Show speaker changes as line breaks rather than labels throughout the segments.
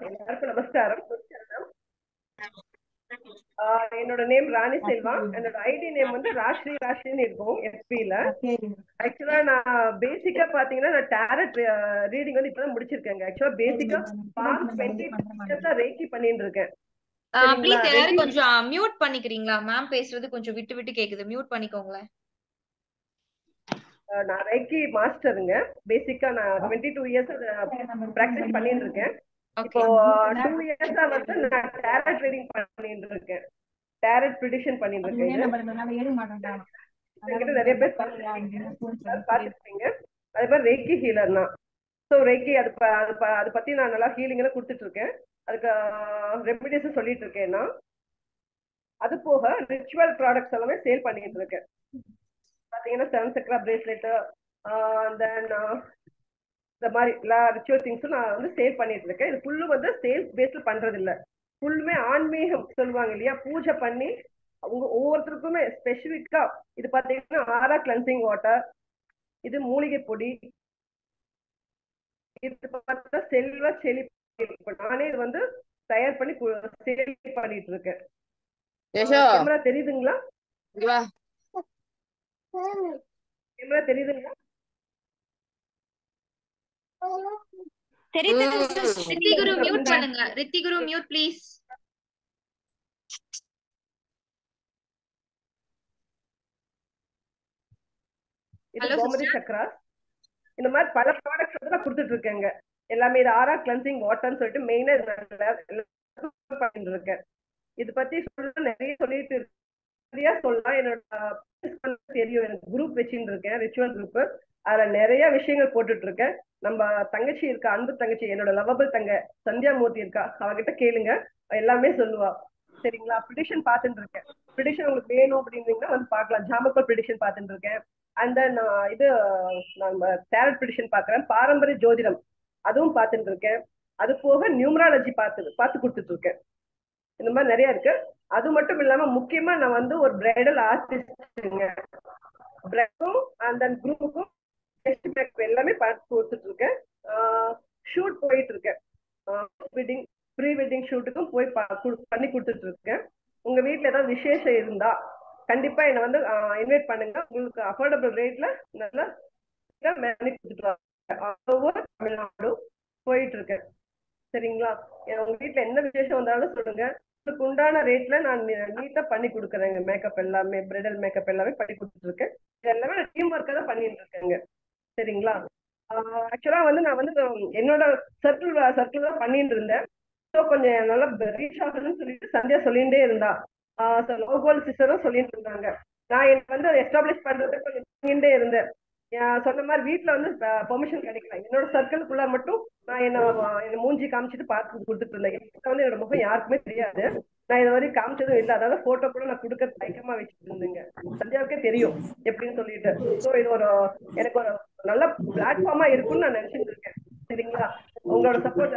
எல்லாருக்கும் நமஸ்காரம். என்னோட நேம் ராணி செல்வா. என்னோட ஐடி நேம் வந்து ராஷ்டின்னு இருக்கும் எஃபில. ஆக்சுவலா நான் பேசிக்கா பாத்தீங்கன்னா நான் டேரட் ரீடிங் வந்து இப்பதான் முடிச்சிருக்கேங்க. ஆக்சுவலா பேசிக்கா பாஸ்ட் 20 இயர்ஸா ரேக்கி பண்ணிட்டு இருக்கேன்.
ப்ளீஸ் எல்லாரும் கொஞ்சம் மியூட் பண்ணிக்கிறீங்களா? மேம் பேசுறது கொஞ்சம் விட்டு விட்டு கேக்குது. மியூட் பண்ணிக்கோங்களேன்.
நான் ரேக்கி மாஸ்டருங்க. பேசிக்கா நான் 22 இயர்ஸ் பிராக்டிஸ் பண்ணிட்டு இருக்கேன். இப்போ 2 இயர்ஸா வந்து நான் டேரட் ரீடிங் பண்ணிட்டு இருக்கேன். டேரட் ப்ரிடிக்ஷன் பண்ணிட்டு இருக்கேன். நிறைய பேர் பாத்துருக்கீங்க. அதே மாதிரி ரேக்கி ஹீலர் தான். ஸோ ரேக்கி அது பத்தி நான் நல்லா ஹீலிங் எல்லாம் கொடுத்துட்டு இருக்கேன். அதுக்கு ரெமிடிஸும் சொல்லிட்டு இருக்கேன். நான் அது போக ரிச்சுவல் ப்ராடக்ட்ஸ் எல்லாமே சேல் பண்ணிட்டு இருக்கேன். பாத்தீங்கன்னா 7 சக்ரா பிரேஸ்லெட், தென் இந்த மாதிரி எல்லா ரிச்சுவல் திங்ஸும் நான் வந்து சேல் பண்ணிட்டு இருக்கேன். இது ஃபுல்லு வந்து சேல்ஸ் பேஸ்ல பண்றது இல்லை. ஃபுல்லுமே ஆன்மீகம் சொல்லுவாங்க இல்லையா, பூஜை பண்ணி அவங்க ஒவ்வொருத்தருக்குமே ஸ்பெசிபிக்கா. இது பாத்தீங்கன்னா ஆரா கிளன்சிங் வாட்டர், இது மூலிகை பொடி, இது பார்த்தா செல்வ செழிப்பு. நானே இது வந்து தயார் பண்ணி சேல் பண்ணிட்டு இருக்கேன். கேமரா தெரியுதுங்களா? கேமரா தெரியுதுங்களா?
ரித்திகுரு மியூட் பண்ணுங்க. ரித்திகுரு மியூட் ப்ளீஸ்.
இது கோமதி சக்ரா. இந்த மாதிரி பல ப்ராடக்ட்ஸ் வந்து நான் கொடுத்துட்டு இருக்கேங்க. எல்லாமே இது ஆரா கிளன்சிங் வாட்டர்னு சொல்லிட்டு மெயினா பண்ணிட்டு இருக்கேன். இது பத்தி நிறைய சொல்லிட்டு நிறைய சொல்லலாம். என்னோட தெரியும், எனக்கு குரூப் வச்சுட்டு இருக்கேன், ரிச்சுவல் குரூப். அதுல நிறைய விஷயங்கள் போட்டுட்டு இருக்கேன். நம்ம தங்கச்சி இருக்கா, அன்பு தங்கச்சி, என்னோட லவபிள் தங்க சந்தியா மூர்த்தி இருக்கா, அவகிட்ட கேளுங்க, எல்லாமே சொல்லுவா. சரிங்களா? ப்ரிடிக்ஷன் பார்த்துட்டு இருக்கேன். ப்ரிடிக்ஷன் உங்களுக்கு வேணும் அப்படின்னீங்கன்னா வந்து பார்க்கலாம். ஜாமக்கல் ப்ரிடிக்ஷன் பார்த்துட்டு இருக்கேன். அண்ட் தென் இது நம்ம டேரட் ப்ரிடிக்ஷன் பார்க்குறேன். பாரம்பரிய ஜோதிடம் அதுவும் பார்த்துட்டு இருக்கேன். அது போக நியூமராலஜி பார்த்து கொடுத்துட்டு இருக்கேன். இந்த மாதிரி நிறைய இருக்கு. அது மட்டும் இல்லாம முக்கியமா நான் வந்து ஒரு பிரைடல் ஆர்டிஸ்ட்ங்க. பிரைடும் அண்ட் தென் குரூப்புக்கும் எல்லாமே பார்த்து கொடுத்துட்டு இருக்கேன். ஷூட் போயிட்டு இருக்கேன். ப்ரீ வெட்டிங் ஷூட்டுக்கும் போய் பண்ணி கொடுத்துட்டு இருக்கேன். உங்க வீட்டுல ஏதாவது விசேஷம் இருந்தா கண்டிப்பா என்னை வந்து இன்வைட் பண்ணுங்க. உங்களுக்கு அஃபோர்டபுள் ரேட்ல நல்லா தமிழ்நாடு போயிட்டு இருக்கேன். சரிங்களா? உங்க வீட்டுல என்ன விசேஷம் வந்தாலும் சொல்லுங்க. உங்களுக்கு உண்டான ரேட்ல நான் நீட்டா பண்ணி கொடுக்குறேங்க. மேக்கப் எல்லாமே, பிரைடல் மேக்கப் எல்லாமே பண்ணி கொடுத்துட்டு இருக்கேன். இது எல்லாமே நான் டீம் ஒர்க்கா தான் பண்ணிட்டு இருக்கேங்க. சரிங்களா? ஆக்சுவலா வந்து நான் வந்து என்னோட சர்க்கிள் தான் பண்ணிட்டு இருந்தேன். ஸோ கொஞ்சம் நல்லா ரீச் ஆகணும்னு சொல்லிட்டு சந்தியா சொல்லிகிட்டே இருந்தா. லோகோல் சிஸ்டரும் சொல்லிட்டு இருந்தாங்க. நான் எனக்கு வந்து எஸ்டாப்ளிஷ் பண்றது கொஞ்சம் பண்ணிட்டே இருந்தேன். சொன்ன மாதிரி வீட்டுல வந்து பெர்மிஷன் கிடைக்கல. என்னோட சர்க்கிள்குள்ள மட்டும் நான் என்ன மூஞ்சி காமிச்சிட்டு பார்த்து கொடுத்துட்டு இருந்தேன். எனக்கு வந்து என்னோட முகம் யாருக்குமே தெரியாது. நான் இது வரைக்கும் காமிச்சதும் இல்லை. அதாவது போட்டோ கூட நான் கொடுக்க தயக்கமா வச்சுட்டு இருந்தேங்க. சந்தியாவுக்கே தெரியும் எப்படின்னு சொல்லிட்டு. ஸோ இது எனக்கு ஒரு நல்ல பிளாட்ஃபார்மா இருக்கும்னு நான் நினைச்சிட்டு இருக்கேன். சரிங்களா? உங்களோட சப்போர்ட்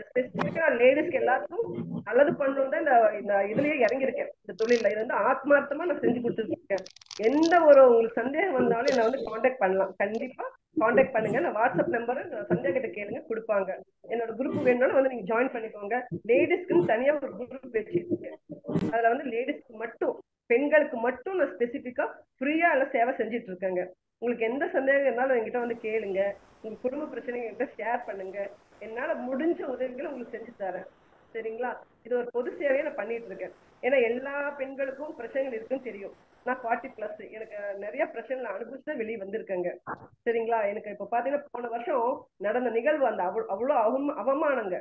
ஸ்பெசிஃபிக்கா லேடிஸ்க்கு எல்லாருக்கும் நல்லது பண்ணணும் தான் இந்த இதுலயே இறங்கியிருக்கேன். இந்த தொழில இது வந்து ஆத்மார்த்தமா நான் செஞ்சு கொடுத்துட்டு இருக்கேன். எந்த ஒரு உங்களுக்கு சந்தேகம் வந்தாலும் என்ன வந்து காண்டாக்ட் பண்ணலாம். கண்டிப்பா காண்டாக்ட் பண்ணுங்க. நான் வாட்ஸ்அப் நம்பர் சந்தியா கிட்ட கேளுங்க, கொடுப்பாங்க. என்னோட குரூப் வேணும்னாலும் வந்து நீங்க ஜாயின் பண்ணிக்கோங்க. லேடிஸ்க்குன்னு தனியா ஒரு குரூப் வச்சிருக்கேன். அதுல வந்து லேடிஸ்க்கு மட்டும், பெண்களுக்கு மட்டும் நான் ஸ்பெசிஃபிக்கா ஃப்ரீயா எல்லாம் சேவை செஞ்சுட்டு இருக்கேங்க. உங்களுக்கு எந்த சந்தேகம் இருந்தாலும் என்கிட்ட வந்து கேளுங்க. உங்க குடும்ப பிரச்சனைங்க என்கிட்ட ஷேர் பண்ணுங்க. என்னால முடிஞ்ச உதவிகளை உங்களுக்கு செஞ்சு தரேன். சரிங்களா? இது ஒரு பொது சேவையை நான் பண்ணிட்டு இருக்கேன். ஏன்னா எல்லா பெண்களுக்கும் பிரச்சனைகள் இருக்குன்னு தெரியும். நான் 40+, எனக்கு நிறைய பிரச்சனை அனுபவிச்சுதான் வெளியே வந்திருக்கேங்க. சரிங்களா? எனக்கு இப்ப பாத்தீங்கன்னா போன வருஷம் நடந்த நிகழ்வு அந்த அவ்வளவு அவமானங்க.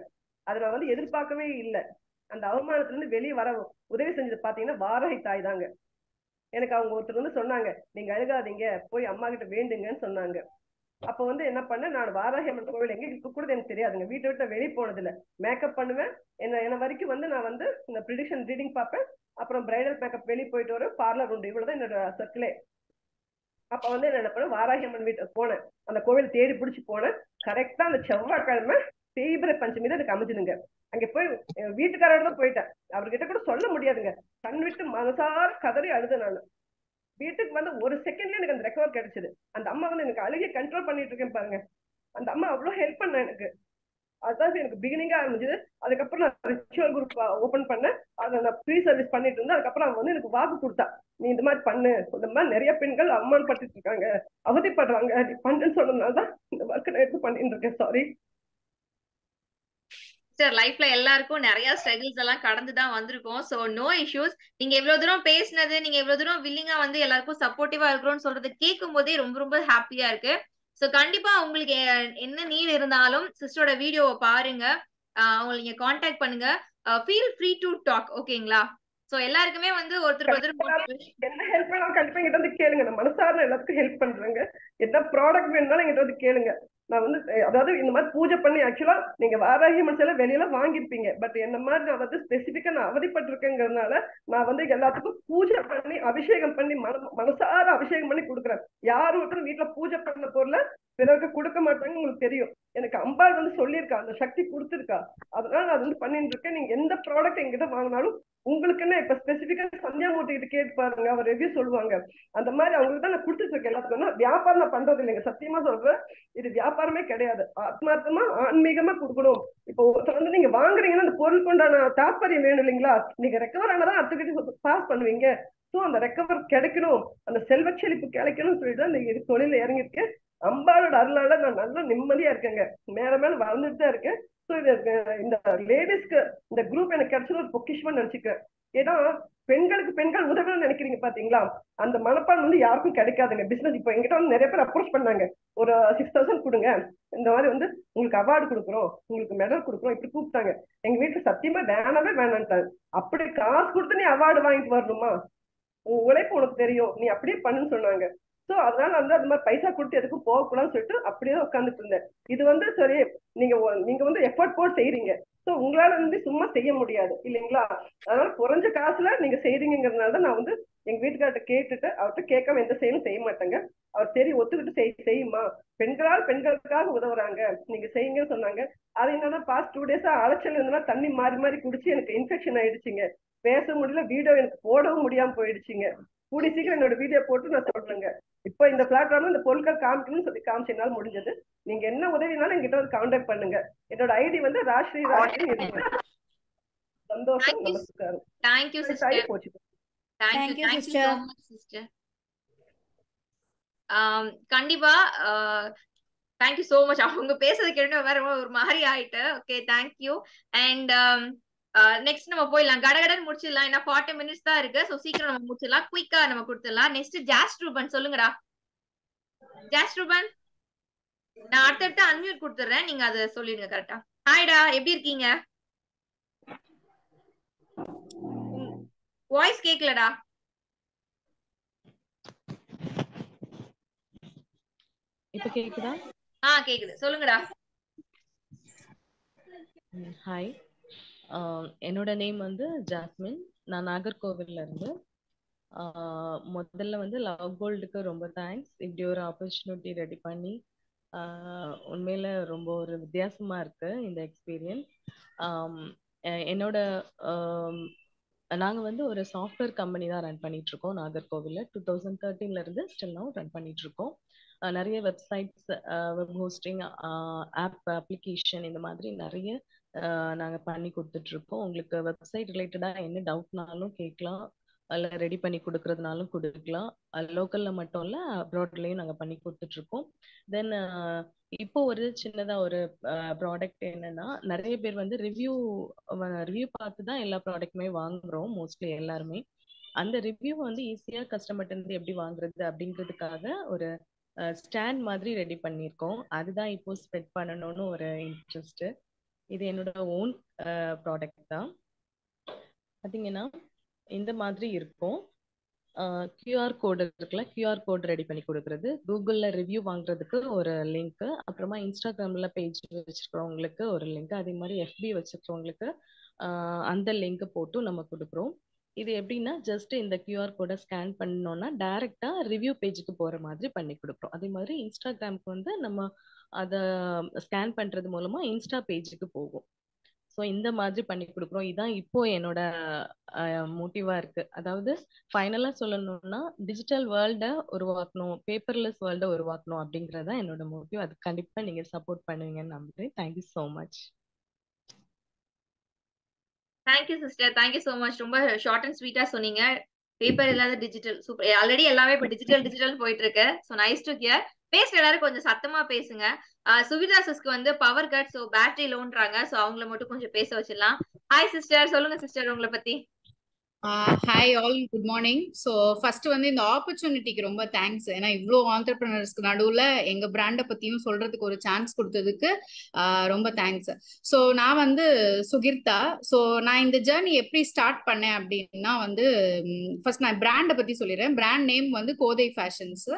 அதை நான் வந்து எதிர்பார்க்கவே இல்லை. அந்த அவமானத்துல இருந்து வெளியே வர உதவி செஞ்சது பாத்தீங்கன்னா வாராகி தாய் தாங்க. எனக்கு அவங்க ஒருத்தர் வந்து சொன்னாங்க, நீங்க அழுகாதீங்க, போய் அம்மா கிட்ட வேண்டுங்கன்னு சொன்னாங்க. அப்ப வந்து என்ன பண்ணேன், நான் வாராகி அம்மன் கோவில் எங்க இருக்க கூட எனக்கு தெரியாதுங்க. வீட்டை விட்டு வெளியே போனது இல்லை. மேக்கப் பண்ணுவேன். என்ன வரைக்கும் வந்து நான் வந்து இந்த ப்ரிடிக்ஷன் ரீடிங் பார்ப்பேன். அப்புறம் பிரைடல் மேக்கப் வெளியே போயிட்டு வரும், பார்லர் உண்டு. இவ்வளவுதான் என்னோட சர்க்கிளே. அப்ப வந்து என்ன பண்ண, வாராகி அம்மன் வீட்டுக்கு போனேன். அந்த கோவில் தேடி பிடிச்சி போனேன். கரெக்டா அந்த செவ்வாய்க்கிழமை தேய்பிரை பஞ்சமி தான் எனக்கு அமைஞ்சுதுங்க. அங்க போய் வீட்டுக்காரோட தான் போயிட்டேன். அவர்கிட்ட கூட சொல்ல முடியாதுங்க. கண் விட்டு மனசார கதறி அழுத நான். வீட்டுக்கு வந்து ஒரு செகண்ட்ல எனக்கு அந்த ரெக்கவர் கிடைச்சது. அந்த அம்மா வந்து எனக்கு அழுகை கண்ட்ரோல் பண்ணிட்டு இருக்கேன் பாருங்க. அந்த அம்மா அவ்வளவு ஹெல்ப் பண்ண எனக்கு. அதுதான் எனக்கு பிகினிங்கா இருந்துச்சு. அதுக்கப்புறம் நான் ரிச்சுவல் குரூப் ஓபன் பண்ணேன். அதை நான் ஃப்ரீ சர்வீஸ் பண்ணிட்டு இருந்தேன். அதுக்கப்புறம் அவங்க வந்து எனக்கு வாக்கு கொடுத்தா, நீ இந்த மாதிரி பண்ணு, இந்த மாதிரி நிறைய பெண்கள் அவமானப்பட்டு இருக்காங்க, அவதிப்படுறாங்க, நீ பண்ணுன்னு சொன்னதுனாலதான் இந்த ஒர்க் நான் எடுத்து பண்ணிட்டு இருக்கேன். Sorry
sir. லைஃப்ல எல்லாருக்கும் நிறைய ஸ்ட்ரகிள்ஸ் எல்லாம் கடந்து தான் வந்திருக்கோம். So no issues. நீங்க எவ்வளவு தூரம் பேசினது, நீங்க எவ்வளவு தூரம் வில்லிங்கா வந்து எல்லாருக்கும் சப்போர்ட்டிவா இருக்கிறோம்னு சொல்றது கேட்கும் போதே ரொம்ப ரொம்ப ஹாப்பியா இருக்கு. சோ கண்டிப்பா உங்களுக்கு என்ன நீட் இருந்தாலும் சிஸ்டரோட வீடியோவை பாருங்க. அவங்களை நீங்க காண்டாக்ட் பண்ணுங்க. Feel free to talk. ஓகேங்களா? சோ எல்லாருக்குமே வந்து ஒருத்தருக்கு ஒருத்தர் மோட்டிவேஷன்.
என்ன ஹெல்ப் வேணாலும் கண்டிப்பா எங்கிட்ட வந்து கேளுங்க. நான் மனசார எல்லாத்துக்கும் ஹெல்ப் பண்றேங்க. என்ன ப்ராடக்ட் வேணும்னாலும் எங்கிட்ட வந்து கேளுங்க. நான் வந்து அதாவது இந்த மாதிரி பூஜை பண்ணி ஆக்சுவலா நீங்க வாராகி மனசுல வெளியில வாங்கிருப்பீங்க. பட் என்ன மாதிரி நான் வந்து ஸ்பெசிபிக்கா நான் அவதிப்பட்டிருக்கேங்கிறதுனால நான் வந்து எல்லாத்துக்கும் பூஜை பண்ணி அபிஷேகம் பண்ணி மனசார அபிஷேகம் பண்ணி கொடுக்குறேன். யாரும் ஒருத்தரும் வீட்டுல பூஜை பண்ண பொருளை பிறகு கொடுக்க மாட்டாங்க. உங்களுக்கு தெரியும், எனக்கு அம்பாள் வந்து சொல்லியிருக்கா, அந்த சக்தி கொடுத்துருக்கா. அதனால நான் வந்து பண்ணிட்டு இருக்கேன். நீங்க எந்த ப்ராடக்ட் எங்கிட்ட வாங்கினாலும் உங்களுக்குன்னு இப்ப ஸ்பெசிபிக்கா சந்தியாமூர்த்தி கிட்ட கேட்டு பாருங்க, அவர் ரிவ்யூ சொல்லுவாங்க. அந்த மாதிரி அவங்களுக்கு தான் நான் கொடுத்துட்டு இருக்கேன். எல்லாத்துக்கும் வியாபாரம் நான் பண்றது இல்லைங்க, சத்தியமா சொல்றேன். இது வியாபாரமே கிடையாது. ஆத்மார்த்தமா ஆன்மீகமா கொடுக்கணும். இப்போ ஒருத்தர் வந்து நீங்க வாங்குறீங்கன்னா அந்த பொருளுக்கு உண்டான தாற்பயம் வேணும் இல்லைங்களா? நீங்க ரெக்கவர் ஆனதான் அடுத்த பாஸ் பண்ணுவீங்க. சோ அந்த ரெக்கவர் கிடைக்கணும், அந்த செல்வ செழிப்பு கிடைக்கணும்னு சொல்லிட்டு தான் இந்த தொழில இறங்கியிருக்கேன். அம்பாளோட அருளால நான் நல்லா நிம்மதியா இருக்கேங்க. மேல மேல வளர்ந்துட்டு தான் இருக்கேன். ஸோ இந்த லேடிஸ்க்கு இந்த குரூப் எனக்கு கிடைச்சது ஒரு பொக்கிஷமா நினைச்சுக்கிறேன். ஏன்னா பெண்களுக்கு பெண்கள் உதவணும்னு நினைக்கிறீங்க பாத்தீங்களா, அந்த மனப்பான் வந்து யாருக்கும் கிடைக்காதுங்க. பிசினஸ் இப்போ எங்கிட்ட வந்து நிறைய பேர் அப்ரோச் பண்ணாங்க, ஒரு 6,000 கொடுங்க, இந்த மாதிரி வந்து உங்களுக்கு அவார்டு கொடுக்குறோம், உங்களுக்கு மெடல் கொடுக்குறோம், இப்படி கூப்பிட்டாங்க. எங்க வீட்டுல சத்தியமா வேணவே வேணான்ட்டாங்க. அப்படி காசு கொடுத்து நீ அவார்டு வாங்கிட்டு வரணுமா, உன் உழைப்பு உனக்கு தெரியும், நீ அப்படியே பண்ணுன்னு சொன்னாங்க. சோ அதனால வந்து அது மாதிரி பைசா கொடுத்து எதுக்கும் போகக்கூடாதுன்னு சொல்லிட்டு அப்படியே உட்காந்துட்டு இருந்தேன். இது வந்து சரி, நீங்க நீங்க வந்து எஃபர்ட் போட்டு செய்றீங்க. சோ உங்களால வந்து சும்மா செய்ய முடியாது இல்லைங்களா? அதனால குறைஞ்ச காசுல நீங்க செய்றீங்கிறதுனால தான் நான் வந்து எங்க வீட்டுக்கார்ட்ட கேட்டுட்டு, அவர்கிட்ட கேட்காம எந்த செயலும் செய்ய மாட்டேங்க. அவர் சரி ஒத்துக்கிட்டு செய்யுமா, பெண்களால் பெண்களுக்காக உதவுறாங்க, நீங்க செய்யுங்கன்னு சொன்னாங்க. அது என்னன்னா பாஸ்ட் 2 டேஸா அலைச்சல் இருந்ததுன்னா தண்ணி மாறி மாறி குடிச்சு எனக்கு இன்ஃபெக்ஷன் ஆயிடுச்சுங்க. பேச முடியல, வீடியோ எனக்கு போடவும் முடியாம போயிடுச்சுங்க. கூடி சீக்கிரம் என்னோட வீடியோ போட்டு நான் சொல்றேங்க. இப்போ இந்த பிளாட்ஃபார்ம்ல இந்த பொருட்கள் காமிக்கணும்னு சொல்லி காமிச்சனால முடிஞ்சது. நீங்க என்ன உதவினாலும் என்கிட்ட வந்து கான்டாக்ட் பண்ணுங்க. என்னோட ஐடி வந்து ராஷ்ரீ ராஷ்னு இருக்கு. சந்தோஷம்,
தேங்க்யூ.
நமஸ்காரம்.
தேங்க்யூ
ஆகி
சிஸ்டர்.
போச்சு.
Thank you.
Thank you
thank you so
sister.
Much sister. கண்டிப்பா. Thank you so much. அவங்க பேசுறது கேட்டு வேற ஒரு மாதிரி ஆயிட்டு. Okay, thank you. அண்ட் நெக்ஸ்ட் நம்ம போயிடலாம், கடகடன் முடிச்சிடலாம். ஏன்னா 40 மினிட்ஸ் தான் இருக்கு. சோ சீக்கிரம் நம்ம முடிச்சிடலாம், குயிக்கா நம்ம கொடுத்துடலாம். நெக்ஸ்ட் ஜாஸ் ரூபன், சொல்லுங்கடா. ஜாஸ் ரூபன், நான் அடுத்தடுத்து அன்மியூட் கொடுத்துறேன், நீங்க அதை சொல்லிடுங்க கரெக்டா. ஹாய்டா, எப்படி இருக்கீங்க? வாய்ஸ் கேக்கலடா.
இப்ப கேக்குதா?
கேக்குது, சொல்லுங்கடா.
ஹாய், என்னோட நேம் வந்து ஜாஸ்மின். நான் நாகர்கோவில்ல இருந்து. முதல்ல வந்து லவ் கோல்டுக்கு ரொம்ப தேங்க்ஸ், இப்படி ஒரு ஆப்பர்ச்சுனிட்டி ரெடி பண்ணி. உண்மையில ரொம்ப ஒரு வித்தியாசமா இருக்கு இந்த எக்ஸ்பீரியன்ஸ். என்னோட நாங்கள் வந்து ஒரு சாஃப்ட்வேர் கம்பெனி தான் ரன் பண்ணிட்டு இருக்கோம் நாகர்கோவிலில். 2013 இருந்து ஸ்டில் நவ் ரன் பண்ணிட்டு இருக்கோம். நிறைய வெப்சைட்ஸ், வெப் ஹோஸ்டிங், அப்ளிகேஷன், இந்த மாதிரி நிறைய நாங்கள் பண்ணி கொடுத்துட்டு இருக்கோம். உங்களுக்கு வெப்சைட் ரிலேட்டடாக என்ன டவுட்னாலும் கேட்கலாம், அதில் ரெடி பண்ணி கொடுக்கறதுனாலும் கொடுக்கலாம். லோக்கலில் மட்டும் இல்லை, அப்ராட்லேயும் நாங்கள் பண்ணி கொடுத்துட்ருக்கோம். தென் இப்போ ஒரு சின்னதாக ஒரு ப்ராடக்ட் என்னன்னா, நிறைய பேர் வந்து ரிவ்யூ பார்த்து தான் எல்லா ப்ராடக்ட்டுமே வாங்குறோம் மோஸ்ட்லி எல்லாருமே. அந்த ரிவ்யூ வந்து ஈஸியாக கஸ்டமர்ட்ட இருந்து எப்படி வாங்குறது அப்படிங்கிறதுக்காக ஒரு ஸ்டாண்ட் மாதிரி ரெடி பண்ணியிருக்கோம். அதுதான் இப்போ ஸ்ப்ரெட் பண்ணணும்னு ஒரு இன்ட்ரெஸ்ட். இது என்னோட ஓன் ப்ராடக்ட் தான். பார்த்தீங்கன்னா இந்த மாதிரி இருக்கும். கியூஆர் கோடு இருக்குல்ல, கியூஆர் கோடு ரெடி பண்ணி கொடுக்குறது, கூகுளில் ரிவ்யூ வாங்குறதுக்கு ஒரு லிங்க்கு, அப்புறமா இன்ஸ்டாகிராமில் பேஜ் வச்சுருக்கிறவங்களுக்கு ஒரு லிங்க், அதே மாதிரி எஃபி வச்சுருக்கிறவங்களுக்கு அந்த லிங்க் போட்டு நம்ம கொடுக்குறோம். இது எப்படின்னா, ஜஸ்ட் இந்த கியூஆர் கோடை ஸ்கேன் பண்ணோம்னா டைரெக்டாக ரிவ்யூ பேஜுக்கு போகிற மாதிரி பண்ணி கொடுக்குறோம். அதே மாதிரி இன்ஸ்டாகிராமுக்கு வந்து நம்ம அதை ஸ்கேன் பண்ணுறது மூலமாக இன்ஸ்டா பேஜுக்கு போகும். ஸோ இந்த மாதிரி பண்ணி கொடுக்குறோம். இதுதான் இப்போ என்னோட மோட்டிவா இருக்கு. அதாவது ஃபைனலாக சொல்லணும்னா, டிஜிட்டல் வேர்ல்டை உருவாக்கணும், பேப்பர்லெஸ் வேர்ல்டை உருவாக்கணும் அப்படிங்கிறதான் என்னோட மோட்டிவ். அது கண்டிப்பாக நீங்கள் சப்போர்ட் பண்ணுவீங்கன்னு நம்புறேன். Thank you so much.
Thank you sister, thank you so much. ரொம்ப ஷார்ட் அண்ட் ஸ்வீட்டா சொன்னீங்க. பேப்பர் இல்லாத டிஜிட்டல் சூப்பர். ஆல்ரெடி எல்லாமே இப்ப டிஜிட்டல் போயிட்டு இருக்கு. So nice to hear. பேசுற எல்லாரும் கொஞ்சம் சத்தமா பேசுங்க. சுவிதா சிஸ்க்கு வந்து பவர் கட், சோ பேட்டரி லோன்றாங்க. சோ அவங்கள மட்டும் கொஞ்சம் பேச வச்சிடலாம். ஹாய் சிஸ்டர், சொல்லுங்க சிஸ்டர் உங்களை பத்தி.
Hi all, good morning. So first வந்து இந்த ஆப்பர்ச்சுனிட்டிக்கு ரொம்ப தேங்க்ஸ். ஏன்னா இவ்வளோ ஆண்டர்பிரினர்ஸ்க்கு நடுவில் எங்கள் பிராண்டை பற்றியும் சொல்றதுக்கு ஒரு சான்ஸ் கொடுத்ததுக்கு ரொம்ப தேங்க்ஸ். ஸோ நான் வந்து சுகிர்தா. ஸோ நான் இந்த ஜேர்னி எப்படி ஸ்டார்ட் பண்ணேன் அப்படின்னா வந்து ஃபர்ஸ்ட் நான் பிராண்டை பற்றி சொல்லிடுறேன். பிராண்ட் நேம் வந்து கோதை ஃபேஷன்ஸ்.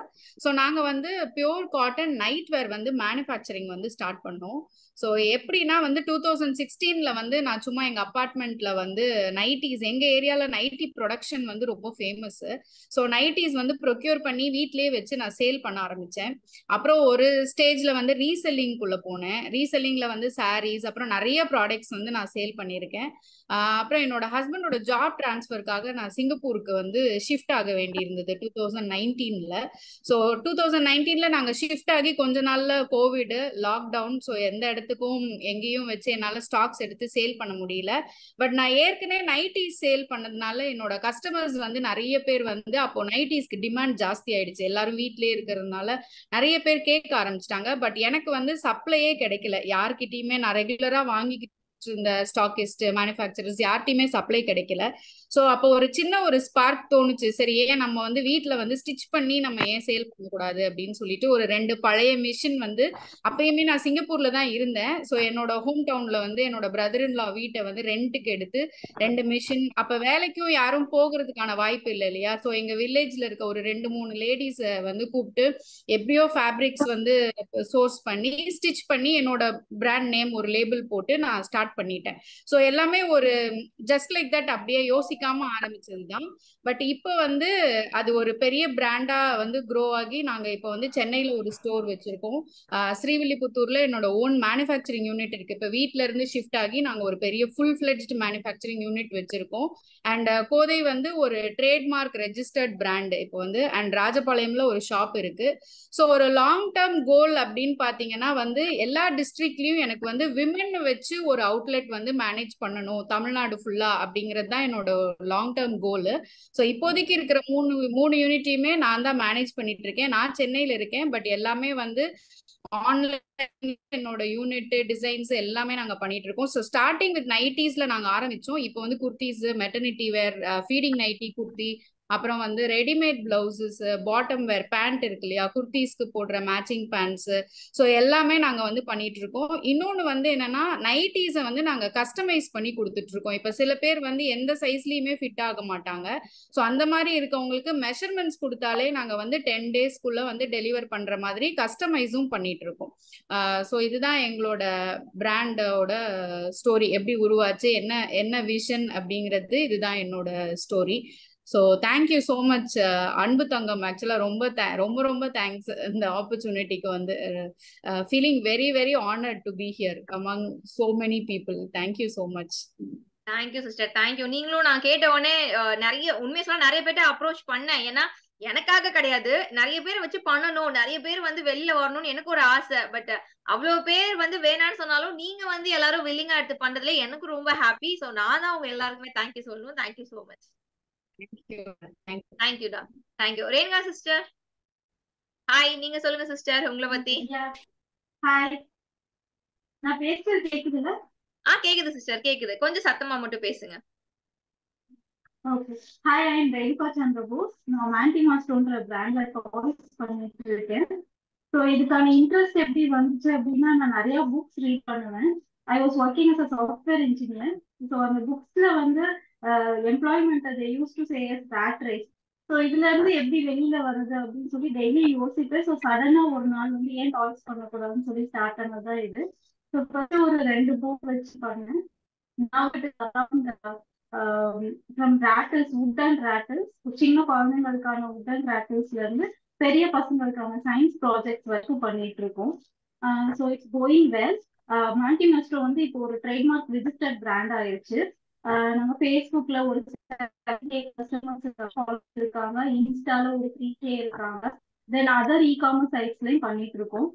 ஸோ நாங்கள் வந்து பியோர் காட்டன் நைட் வேர் வந்து மேனுஃபேக்சரிங் வந்து ஸ்டார்ட் பண்ணோம். ஸோ எப்படின்னா வந்து 2016ல வந்து நான் சும்மா எங்க அப்பார்ட்மெண்ட்ல வந்து நைட்டிஸ், எங்க ஏரியால நைட்டி ப்ரொடக்ஷன் வந்து ரொம்ப ஃபேமஸ். ஸோ நைட்டிஸ் வந்து ப்ரொக்யூர் பண்ணி வீட்லயே வச்சு நான் சேல் பண்ண ஆரம்பிச்சேன். அப்புறம் ஒரு ஸ்டேஜ்ல வந்து ரீசெல்லிங்குள்ள போனேன். ரீசெல்லிங்ல வந்து சாரீஸ் அப்புறம் நிறைய ப்ராடக்ட்ஸ் வந்து நான் சேல் பண்ணியிருக்கேன். அப்புறம் என்னோட ஹஸ்பண்டோட ஜாப் டிரான்ஸ்ஃபருக்காக நான் சிங்கப்பூருக்கு வந்து ஷிஃப்ட் ஆக வேண்டி இருந்தது 2019ல. ஸோ 2019ல நாங்க ஷிஃப்ட் ஆகி கொஞ்ச நாள்ல கோவிட் லாக்டவுன். ஸோ எந்த இடத்துக்கும் எங்கேயும் வச்சு என்னால ஸ்டாக்ஸ் எடுத்து சேல் பண்ண முடியல. பட் நான் ஏற்கனவே நைட்டிஸ் சேல் பண்ணதுனால என்னோட கஸ்டமர்ஸ் வந்து நிறைய பேர் வந்து அப்போ நைட்டிஸ்க்கு டிமாண்ட் ஜாஸ்தி ஆயிடுச்சு. எல்லாரும் வீட்லயே இருக்கிறதுனால நிறைய பேர் கேட்க ஆரம்பிச்சிட்டாங்க. பட் எனக்கு வந்து சப்ளையே கிடைக்கல. யார்கிட்டயுமே நான் ரெகுலரா வாங்கிக்கிட்டு இந்த ஸ்டாக்கிஸ்ட் மேனுஃபேக்சரர்ஸ் யார்ட்டையுமே சப்ளை கிடைக்கல. ஸோ அப்போ ஒரு சின்ன ஒரு ஸ்பார்க் தோணுச்சு, சரி ஏன் நம்ம வந்து வீட்டில் வந்து ஸ்டிச் பண்ணி நம்ம ஏன் சேல் பண்ணக்கூடாது அப்படின்னு சொல்லிட்டு ஒரு 2 பழைய மிஷின் வந்து அப்பயுமே நான் சிங்கப்பூர்ல தான் இருந்தேன். ஸோ என்னோட ஹோம் டவுன்ல வந்து என்னோட பிரதர் இன் லா வீட்டை வந்து ரெண்ட்டுக்கு எடுத்து 2 மிஷின், அப்ப வேலைக்கும் யாரும் போகிறதுக்கான வாய்ப்பு இல்லை இல்லையா. ஸோ எங்க வில்லேஜ்ல இருக்க ஒரு 2-3 லேடிஸ் வந்து கூப்பிட்டு எப்படியோ ஃபேப்ரிக்ஸ் வந்து சோர்ஸ் பண்ணி ஸ்டிச் பண்ணி என்னோட பிராண்ட் நேம் ஒரு லேபிள் போட்டு நான் ஸ்டார்ட் பண்ணிட்டேன். ஸோ எல்லாமே ஒரு ஜஸ்ட் லைக் தட் அப்படியே யோசிக்காம ஆரம்பிச்சதுதான். பட் இப்போ வந்து அது ஒரு பெரிய பிராண்டா வந்து க்ரோ ஆகி நாங்க இப்போ வந்து சென்னையில ஒரு ஸ்டோர் வச்சிருக்கோம். ஸ்ரீவில்லிபுத்தூர்ல என்னோட ஓன் மேனுஃபேக்சரிங் யூனிட் இருக்கு. இப்போ வீட்ல இருந்து ஷிஃப்ட் ஆகி நாங்க ஒரு பெரிய ஃபுல் ஃபிளெட்ஜ்ட் மேனுஃபேக்சரிங் யூனிட் வச்சிருக்கோம். அண்ட் கோதை வந்து ஒரு ட்ரேட்மார்க் ரெஜிஸ்டர்ட் பிராண்ட் இப்போ வந்து. அண்ட் ராஜபாளையம்ல ஒரு ஷாப் இருக்கு. ஸோ ஒரு லாங் டேர்ம் கோல் அப்படின்னு பாத்தீங்கன்னா வந்து எல்லா டிஸ்ட்ரிக்ட்லயும் எனக்கு வந்து விமென் வச்சு ஒரு அவுட்லெட் வந்து மேனேஜ் பண்ணணும் தமிழ்நாடு ஃபுல்லா அப்படிங்கிறது தான் என்னோட லாங் டேர்ம் கோல். ஸோ இப்போதைக்கு இருக்கிற மூணு யூனிட்டையுமே நான் தான் மேனேஜ் பண்ணிட்டு இருக்கேன். நான் சென்னையில இருக்கேன். பட் எல்லாமே வந்து ஆன்லைன் என்னோட யூனிட் டிசைன்ஸ் எல்லாமே நாங்க பண்ணிட்டு இருக்கோம். ஸோ ஸ்டார்டிங் வித் நைட்டிஸ்ல நாங்க ஆரம்பிச்சோம். இப்போ வந்து kurtis, maternity wear, feeding nighty kurti, அப்புறம் வந்து readymade blouses, bottom wear pant இருக்கு இல்லையா, குர்த்திஸ்க்கு போடுற மேட்சிங் பேண்ட்ஸ். ஸோ எல்லாமே நாங்க வந்து பண்ணிட்டு இருக்கோம். இன்னொன்னு வந்து என்னன்னா நைட்டிஸை வந்து நாங்க கஸ்டமைஸ் பண்ணி கொடுத்துட்டு இருக்கோம். இப்ப சில பேர் வந்து எந்த சைஸ்லயுமே ஃபிட் ஆக மாட்டாங்க. ஸோ அந்த மாதிரி இருக்கவங்களுக்கு மெஷர்மெண்ட்ஸ் கொடுத்தாலே நாங்க வந்து 10 டேஸ்க்குள்ள வந்து டெலிவர் பண்ற மாதிரி கஸ்டமைஸும் பண்ணிட்டு இருக்கோம். ஸோ இதுதான் எங்களோட பிராண்டோட ஸ்டோரி, எப்படி உருவாச்சு, என்ன விஷன் அப்படிங்கிறது. இதுதான் என்னோட story. So thank you so much அன்பு தங்கம். ஆக்சுவலா ரொம்ப தேங்க்ஸ் இந்த ஆப்பர்ச்சுனிட்டிக்கு வந்து. Feeling very very honoured to be here among so many people. Thank you so much.
Thank you sister, thank you. நீங்களும் நான் கேட்ட உடனே நிறைய உண்மையை சொல்ல நிறைய பேர்ட்ட அப்ரோச் பண்ணேன். ஏன்னா எனக்காக கிடையாது, நிறைய பேர் வச்சு பண்ணணும், நிறைய பேர் வந்து வெளியில வரணும்னு எனக்கு ஒரு ஆசை. பட் அவ்வளவு பேர் வந்து வேணான்னு சொன்னாலும் நீங்க வந்து எல்லாரும் வில்லிங்கா எடுத்து பண்றதுல எனக்கு ரொம்ப ஹாப்பி. ஸோ நான் தான் உங்க எல்லாருக்குமே தேங்க்யூ சொல்லணும். Thank you so much. தேங்க்யூடா, தேங்க்யூ. Renuka sister, hi. நீங்க சொல்லுங்க சிஸ்டர் உங்களை பத்தி.
ஹாய், நான் பேசுறது கேக்குதுல?
கேக்குது சிஸ்டர், கேக்குது. கொஞ்சம் சத்தமா மட்டும் பேசுங்க.
Okay. Hi, I am Renuka Chandrabose. நான் மேண்டிமாஸ்டோன்ற பிராண்ட்ல காலேஜ் பண்ணிட்டு இருக்கேன். ஸோ இதுக்கான இன்ட்ரெஸ்ட் எப்படி வந்துச்சு அப்படின்னா, நான் நிறைய புக்ஸ் ரீட் பண்ணுவேன். I was working as a software engineer. So அந்த புக்ஸ்ல வந்து எம்ப்ளாய்மெண்ட் அதை use to say as rat race. So இதுல இருந்து எப்படி வெளியில வருது அப்படின்னு சொல்லி டெய்லி யோசிப்பேன். ஸோ சடனா ஒரு நாள் வந்து ஏன் டாய்ஸ் பண்ணக்கூடாதுன்னு சொல்லி ஸ்டார்ட் பண்ணதான் இது. ஸோ ஃபர்ஸ்ட் ஒரு 2 புக் வச்சு பண்ணேன். From rattles, would and rattles, சின்ன குழந்தைங்களுக்கான வுட் அண்ட் ராட்டில்ஸ்ல இருந்து பெரிய பசங்களுக்கான சயின்ஸ் ப்ராஜெக்ட்ஸ் வரைக்கும் பண்ணிட்டு இருக்கோம். So it's going well. மேண்டிமாஸ்டோ வந்து இப்போ ஒரு ட்ரேட்மார்க் ரிஜிஸ்டர்ட் பிராண்ட் ஆயிடுச்சு. நம்ம ஃபேஸ்புக்ல ஒரு கஸ்டமர்ஸ் இருக்காங்க, இன்ஸ்டால ஒரு 3K இருக்காங்க. தென் அதர் இ-காமர்ஸ் சைட்ஸ்லயும் பண்ணிட்டு இருக்கோம்.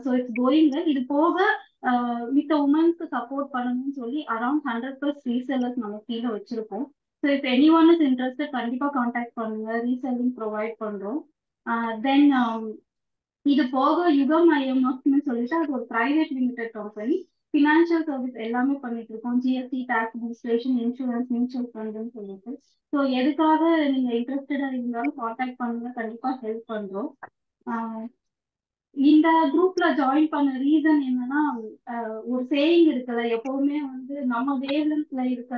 So it's going well. இது போக மித்த உமன்ஸ்க்கு சப்போர்ட் பண்ணணும்னு சொல்லி அரௌண்ட் 100+ ரீசெல்லர்ஸ் நம்ம கீழே வச்சிருக்கோம். So if anyone is interested கண்டிப்பா கான்டாக்ட் பண்ணுங்க. ரீசெல்லிங் ப்ரொவைட் பண்றோம். தென் இது போக யுகம் ஐஎம்எஃப்னு சொல்லிட்டு அது ஒரு private limited company. Financial service எல்லாமே பண்ணிட்டு இருக்கோம். GST, tax administration, insurance, mutual ஃபண்ட்னு சொல்லிட்டு. ஸோ எதுக்காக நீங்க இன்ட்ரெஸ்டடா இருந்தாலும் கான்டாக்ட் பண்ணுங்க, கண்டிப்பா ஹெல்ப் பண்றோம். இந்த குரூப்ல ஜாயின் பண்ண ரீசன் என்னன்னா, ஒரு சேயிங் இருக்குல்ல, எப்பவுமே வந்து நம்ம வேவ்லென்த்ல இருக்க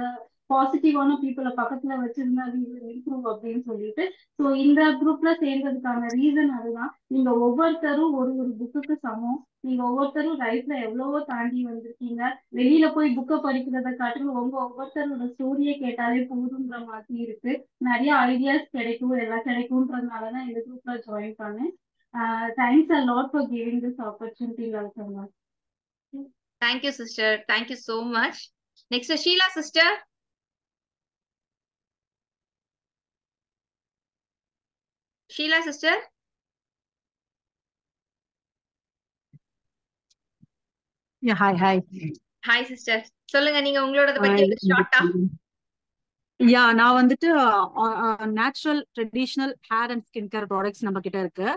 பாசிட்டிவான பீப்புளை பக்கத்துல வச்சிருந்தா இம்ப்ரூவ் அப்படின்னு சொல்லிட்டு. ஸோ இந்த குரூப்ல சேர்ந்ததுக்கான ரீசன் அதுதான். நீங்க ஒவ்வொருத்தரும் ஒரு ஒரு புக்குக்கு சமம். நீங்க ஒவ்வொருத்தரும் லைஃப்ல எவ்வளவோ தாண்டி வந்திருக்கீங்க. வெளியில போய் புக்கை படிக்கிறத காட்டிலும் ஒவ்வொருத்தரோட ஸ்டோரியை கேட்டாலே போதுங்கிற மாதிரி இருக்கு. நிறைய ஐடியாஸ் கிடைக்கும், எல்லாம் கிடைக்கும்ன்றதுனாலதான் இந்த குரூப்ல ஜாயின் பண்ணேன். Thanks a lot for giving this opportunity, Lalsana.
Thank you, sister. Thank you so much. Next, Sheila, sister. Sheila, sister.
Yeah, hi.
Hi, sister. சொல்லுங்க, நீங்க உங்களோட பத்தி ஷார்ட்டா.
யா, நான் வந்துட்டு natural traditional hair and skin care products நம்ம கிட்ட இருக்கு.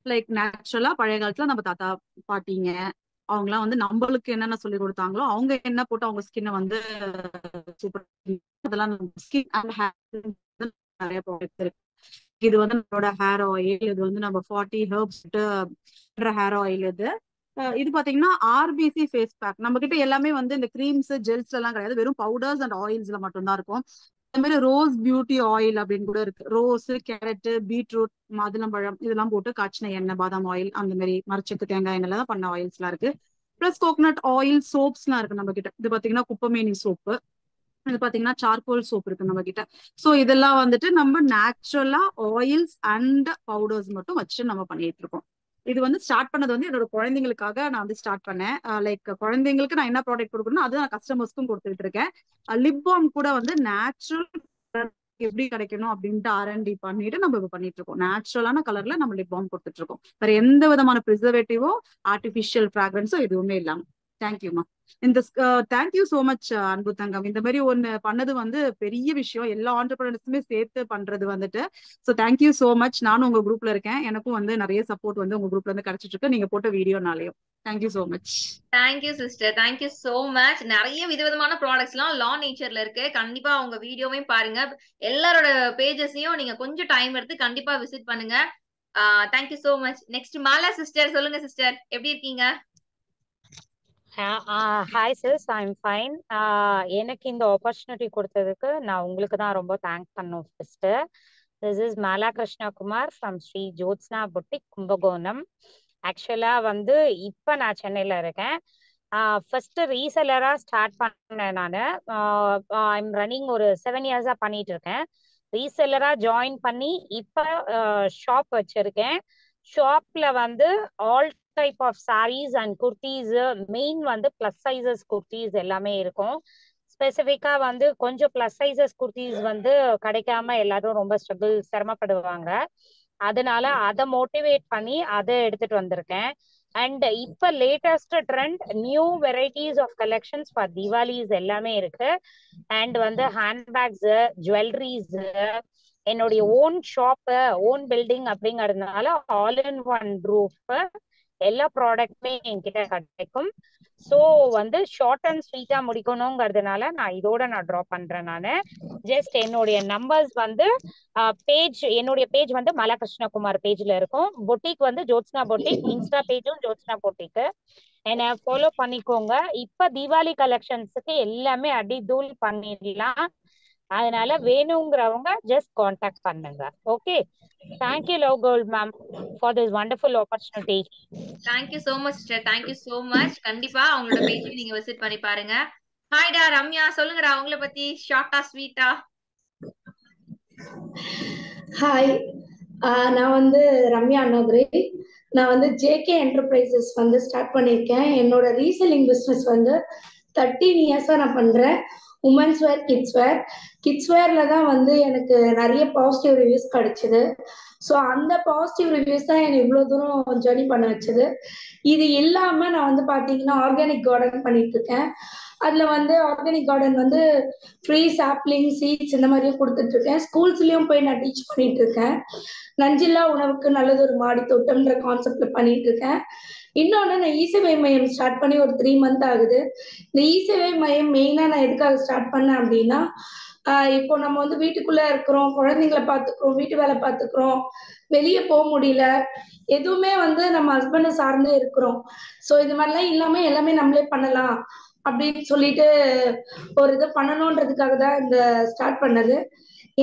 லைக் நேச்சுரலா பழைய காலத்துல நம்ம தாத்தா பாட்டிங்க அவங்கலாம் வந்து நம்மளுக்கு என்னென்ன சொல்லி கொடுத்தாங்களோ அவங்க என்ன போட்டு அவங்க ஸ்கின்னை வந்து சூப்பர், அதெல்லாம் ஸ்கின் அண்ட் ஹேர் நிறைய ப்ராடக்ட்ஸ் இருக்கு. இது வந்து நம்மளோட ஹேர் ஆயில், இது வந்து நம்ம 40 ஹெர்ப்ஸ் ஹேர் ஆயில். இது பாத்தீங்கன்னா ஆர்பிசி ஃபேஸ் பேக். நம்ம கிட்ட எல்லாமே வந்து இந்த கிரீம்ஸ், ஜெல்ஸ் எல்லாம் கிடையாது, வெறும் பவுடர்ஸ் அண்ட் ஆயில்ஸ்ல மட்டும்தான் இருக்கும். அதே மாதிரி ரோஸ் பியூட்டி ஆயில் அப்படின்னு கூட இருக்கு. ரோஸ், கேரட், பீட்ரூட், மாதுளம்பழம் இதெல்லாம் போட்டு காய்ச்சின எண்ணெய், பாதாம் ஆயில், அந்த மாதிரி மரச்செக்கு, தேங்காய் எண்ணெய் தான் பண்ண ஆயில்ஸ் எல்லாம் இருக்கு. பிளஸ் கோகனட் ஆயில் சோப்ஸ் எல்லாம் இருக்கு நம்ம கிட்ட. இது பாத்தீங்கன்னா குப்பமேனி சோப்பு, இது பாத்தீங்கன்னா சார்கோல் சோப் இருக்கு நம்ம கிட்ட. சோ இதெல்லாம் வந்துட்டு நம்ம நேச்சுரலா ஆயில்ஸ் அண்ட் பவுடர்ஸ் மட்டும் வச்சு நம்ம பண்ணிட்டு இருக்கோம். இது வந்து ஸ்டார்ட் பண்ணது வந்து என்னோட குழந்தைங்களுக்காக நான் வந்து ஸ்டார்ட் பண்ணேன். லைக் குழந்தைங்களுக்கு நான் என்ன ப்ராடக்ட் கொடுக்கணும் அது நான் கஸ்டமர்ஸ்க்கும் கொடுத்துட்டு இருக்கேன். லிப் பாம் கூட வந்து நேச்சுரல் எப்படி கிடைக்கணும் அப்படின்ட்டு R&D பண்ணிட்டு நம்ம இப்ப பண்ணிட்டு இருக்கோம். நேச்சுரலான கலர்ல நம்ம லிப் பாம் கொடுத்துட்டு இருக்கோம். வேற எந்த விதமான ப்ரிசர்வேட்டிவோ ஆர்டிபிஷியல் ஃபிராக்ரன்ஸோ எதுவுமே இல்லாம. தேங்க்யூமா. இந்த தேங்க்யூ சோ மச் அன்பு தங்கம். இந்த மாதிரி ஒண்ணு பண்ணது வந்து பெரிய விஷயம், எல்லா ஆண்டர்பிரனர்ஸுமே சேர்த்து பண்றது வந்துட்டு. So thank you so much. நானும் உங்க குரூப்ல இருக்கேன், எனக்கும் வந்து நிறைய சப்போர்ட் வந்து உங்க குரூப்ல இருந்து கிடைச்சிட்டு இருக்கு, நீங்க போட்ட வீடியோனாலையும். Thank you so much.
Thank you sister, thank you so much. நிறைய விதவிதமான ப்ராடக்ட்ஸ் எல்லாம் லா நேச்சர்ல இருக்கு. கண்டிப்பா உங்க வீடியோவையும் பாருங்க. எல்லாரோட பேஜஸையும் நீங்க கொஞ்சம் டைம் எடுத்து கண்டிப்பா விசிட் பண்ணுங்க. Thank you so much. Next Mala sister. சொல்லுங்க சிஸ்டர், எப்படி இருக்கீங்க?
Hi sis, I am fine. எனக்கு இந்த ஆப்பர்ச்சுனிட்டி கொடுத்ததுக்கு நான் உங்களுக்கு தான் ரொம்ப தேங்க் பண்ணும். First, this is Mala Krishna Kumar from Sri Jyotsna boutique, Kumbakonam. ஆக்சுவலா வந்து இப்ப நான் சென்னையில இருக்கேன். ஃபர்ஸ்ட் ரீசெல்லரா ஸ்டார்ட் பண்ணேன் நான். ஐம் ரன்னிங் ஒரு 7 இயர்ஸா பண்ணிட்டு இருக்கேன். ரீசெல்லரா ஜாயின் பண்ணி இப்ப ஷாப் வச்சிருக்கேன். ஷாப்ல வந்து all type of sarees and kurtis, main வந்து பிளஸ் சைசஸ் குர்த்திஸ் எல்லாமே இருக்கும். ஸ்பெசிஃபிக்கா வந்து கொஞ்சம் பிளஸ் சைசஸ் குர்த்திஸ் வந்து கிடைக்காம எல்லாரும் ரொம்ப சிரமப்படுவாங்க. அதனால அதை மோட்டிவேட் பண்ணி அதை எடுத்துட்டு வந்திருக்கேன். அண்ட் இப்ப latest trend new varieties of collections for Deepavalis எல்லாமே இருக்கு. அண்ட் வந்து ஹேண்ட்பேக்ஸ், ஜுவல்லரிஸ், என்னுடைய ஓன் ஷாப், ஓன் பில்டிங் அப்படிங்கறதுனால ஆல் இன் ஒன் ரூஃப் எல்லா ப்ராடக்ட்டுமே என்கிட்ட கிடைக்கும். ஸோ வந்து ஷார்ட் அண்ட் ஸ்வீட்டா முடிக்கணுங்கிறதுனால நான் இதோட ட்ராப் பண்றேன். நான் ஜஸ்ட் என்னுடைய நம்பர்ஸ் வந்து என்னுடைய பேஜ் வந்து மாலா கிருஷ்ணகுமார் பேஜ்ல இருக்கும். பொட்டிக் வந்து ஜோத்ஸ்னா பொட்டிக், இன்ஸ்டா பேஜும் ஜோத்ஸ்னா பொட்டிக். என்னை ஃபாலோ பண்ணிக்கோங்க. இப்ப தீபாவளி கலெக்ஷன்ஸுக்கு எல்லாமே அடி தூள் பண்ணிடலாம். அதனால வேணுங்கிறவங்க ஜஸ்ட் கான்டாக்ட் பண்ணுங்க. Okay, thank you Love Gold ma'am for this wonderful opportunity.
Thank you so much sister, thank you so much. கண்டிப்பா அவங்களோட பேஜை நீங்க விசிட் பண்ணி பாருங்க. ஹாய்டா ரம்யா, சொல்லுங்கடா உங்களை பத்தி ஷார்ட்டா ஸ்வீட்டா.
ஹாய், நான் வந்து ரம்யா அண்ணாதுரை. நான் வந்து ஜேகே என்டர்பிரைசஸ் வந்து ஸ்டார்ட் பண்ணியிருக்கேன். என்னோட ரீசெல்லிங் பிஸ்னஸ் வந்து 13 இயர்ஸாக நான் பண்ணுறேன். உமன்ஸ் வேர், கிட்ஸ் வேர். கிட்ஸ் வேர்ல தான் வந்து எனக்கு நிறைய பாசிட்டிவ் ரிவ்யூஸ் கிடைச்சது. ஸோ அந்த பாசிட்டிவ் ரிவ்யூஸ் தான் என்னை இவ்வளோ தூரம் ஜர்னி பண்ண வச்சது. இது இல்லாம நான் வந்து பாத்தீங்கன்னா ஆர்கானிக் கார்டன் பண்ணிட்டு இருக்கேன். அதுல வந்து ஆர்கானிக் கார்டன் வந்து ஃப்ரீ சாப்ளிங் சீட்ஸ் இந்த மாதிரியும் கொடுத்துட்டு இருக்கேன். ஸ்கூல்ஸ்லயும் போய் நான் டீச் பண்ணிட்டு இருக்கேன். நஞ்சில்லா உணவுக்கு நல்லது ஒரு மாடி தோட்டம்ன்ற கான்செப்ட்ல பண்ணிட்டு இருக்கேன். இன்னொன்னு நான் இசேவை மையம் ஸ்டார்ட் பண்ணி ஒரு 3 மந்த் ஆகுது. இந்த இசேவை மையம் மெயினா நான் எதுக்காக ஸ்டார்ட் பண்ணேன் அப்படின்னா, இப்போ நம்ம வந்து வீட்டுக்குள்ள இருக்கிறோம், குழந்தைங்களை பார்த்துக்கிறோம், வீட்டு வேலை பார்த்துக்கிறோம், வெளியே போக முடியல, எதுவுமே வந்து நம்ம ஹஸ்பண்டை சார்ந்தே இருக்கிறோம். ஸோ இது மாதிரிலாம் இல்லாம எல்லாமே நம்மளே பண்ணலாம் அப்படின்னு சொல்லிட்டு ஒரு இது பண்ணணுன்றதுக்காக தான் இந்த ஸ்டார்ட் பண்ணது.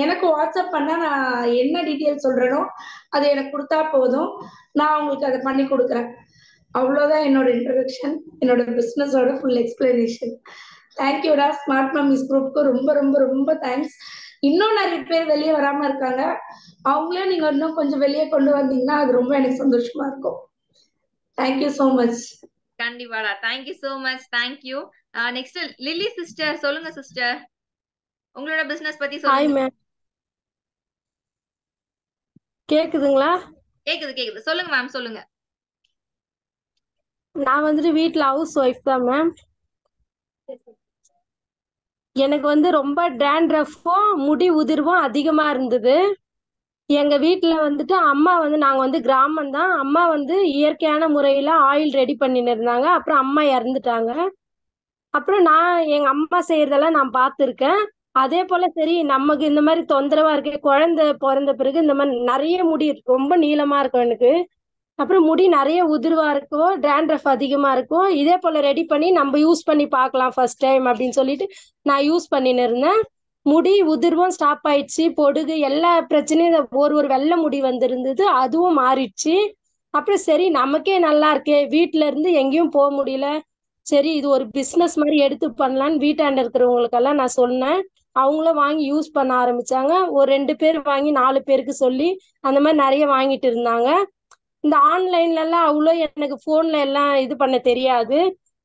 எனக்கு வாட்ஸ்அப் பண்ணா நான் என்ன டீட்டெயில் சொல்றேனோ அதை எனக்கு கொடுத்தா போதும், நான் உங்களுக்கு அதை பண்ணி கொடுக்குறேன். அவ்வளோதான் என்னோட இன்ட்ரடக்ஷன், என்னோட பிஸ்னஸோட ஃபுல் எக்ஸ்பிளனேஷன். தேங்க்யூடா ஸ்மார்ட் மம்மிஸ் குரூப்க்கு ரொம்ப ரொம்ப ரொம்ப தேங்க்ஸ். இன்னும் நிறைய பேர் வெளியே வராம இருக்காங்க, அவங்களே நீங்க இன்னும் கொஞ்சம் வெளியே கொண்டு வந்தீங்கன்னா அது ரொம்ப எனக்கு சந்தோஷமா இருக்கும். Thank you so much.
கண்டிப்பாடா, thank you so much. Thank you. Next Lily sister, சொல்லுங்க சிஸ்டர், உங்களோட பிசினஸ் பத்தி
ஹாய்
சொல்லுங்க.
மேம், கேக்குதுங்களா?
கேக்குது கேக்குது, சொல்லுங்க மேம், சொல்லுங்க.
நான் வந்துட்டு வீட்ல ஹவுஸ் ஒய்ஃப் தான் மேம். எனக்கு வந்து ரொம்ப டேண்ட்ரஃபும் முடி உதிர்வும் அதிகமா இருந்தது. எங்க வீட்ல வந்துட்டு அம்மா வந்து நாங்க வந்து கிராமம் தான், அம்மா வந்து இயற்கையான முறையில ஆயில் ரெடி பண்ணின்னு இருந்தாங்க. அப்புறம் அம்மா இறந்துட்டாங்க. அப்புறம் நான் எங்க அம்மா செய்யறதெல்லாம் நான் பார்த்துருக்கேன். அதே போல சரி நமக்கு இந்த மாதிரி தொந்தரவா இருக்கு, குழந்தை பிறந்த பிறகு இந்த மாதிரி நிறைய முடி ரொம்ப நீளமா இருக்கும் எனக்கு. அப்புறம் முடி நிறைய உதிர்வா இருக்கும், டேண்ட்ரஃப் அதிகமா இருக்கும். இதே போல ரெடி பண்ணி நம்ம யூஸ் பண்ணி பார்க்கலாம் ஃபர்ஸ்ட் டைம் அப்படின்னு சொல்லிட்டு நான் யூஸ் பண்ணின்னு இருந்தேன். முடி உதிர்வும் ஸ்டாப் ஆயிடுச்சு, பொடுகு எல்லா பிரச்சனையும், ஒரு வெள்ளை முடி வந்திருந்தது, அதுவும் மாறிடுச்சு. அப்புறம் சரி நமக்கே நல்லா இருக்கே, வீட்டுல இருந்து எங்கேயும் போக முடியல, சரி இது ஒரு பிசினஸ் மாதிரி எடுத்து பண்ணலான்னு வீட்டாண்ட இருக்கிறவங்களுக்கெல்லாம் நான் சொன்னேன். அவங்களும் வாங்கி யூஸ் பண்ண ஆரம்பிச்சாங்க. ஒரு 2 பேர் வாங்கி 4 பேருக்கு சொல்லி அந்த மாதிரி நிறைய வாங்கிட்டு இருந்தாங்க. இந்த ஆன்லைன்ல எல்லாம் அவ்வளோ எனக்கு போன்ல எல்லாம் இது பண்ண தெரியாது.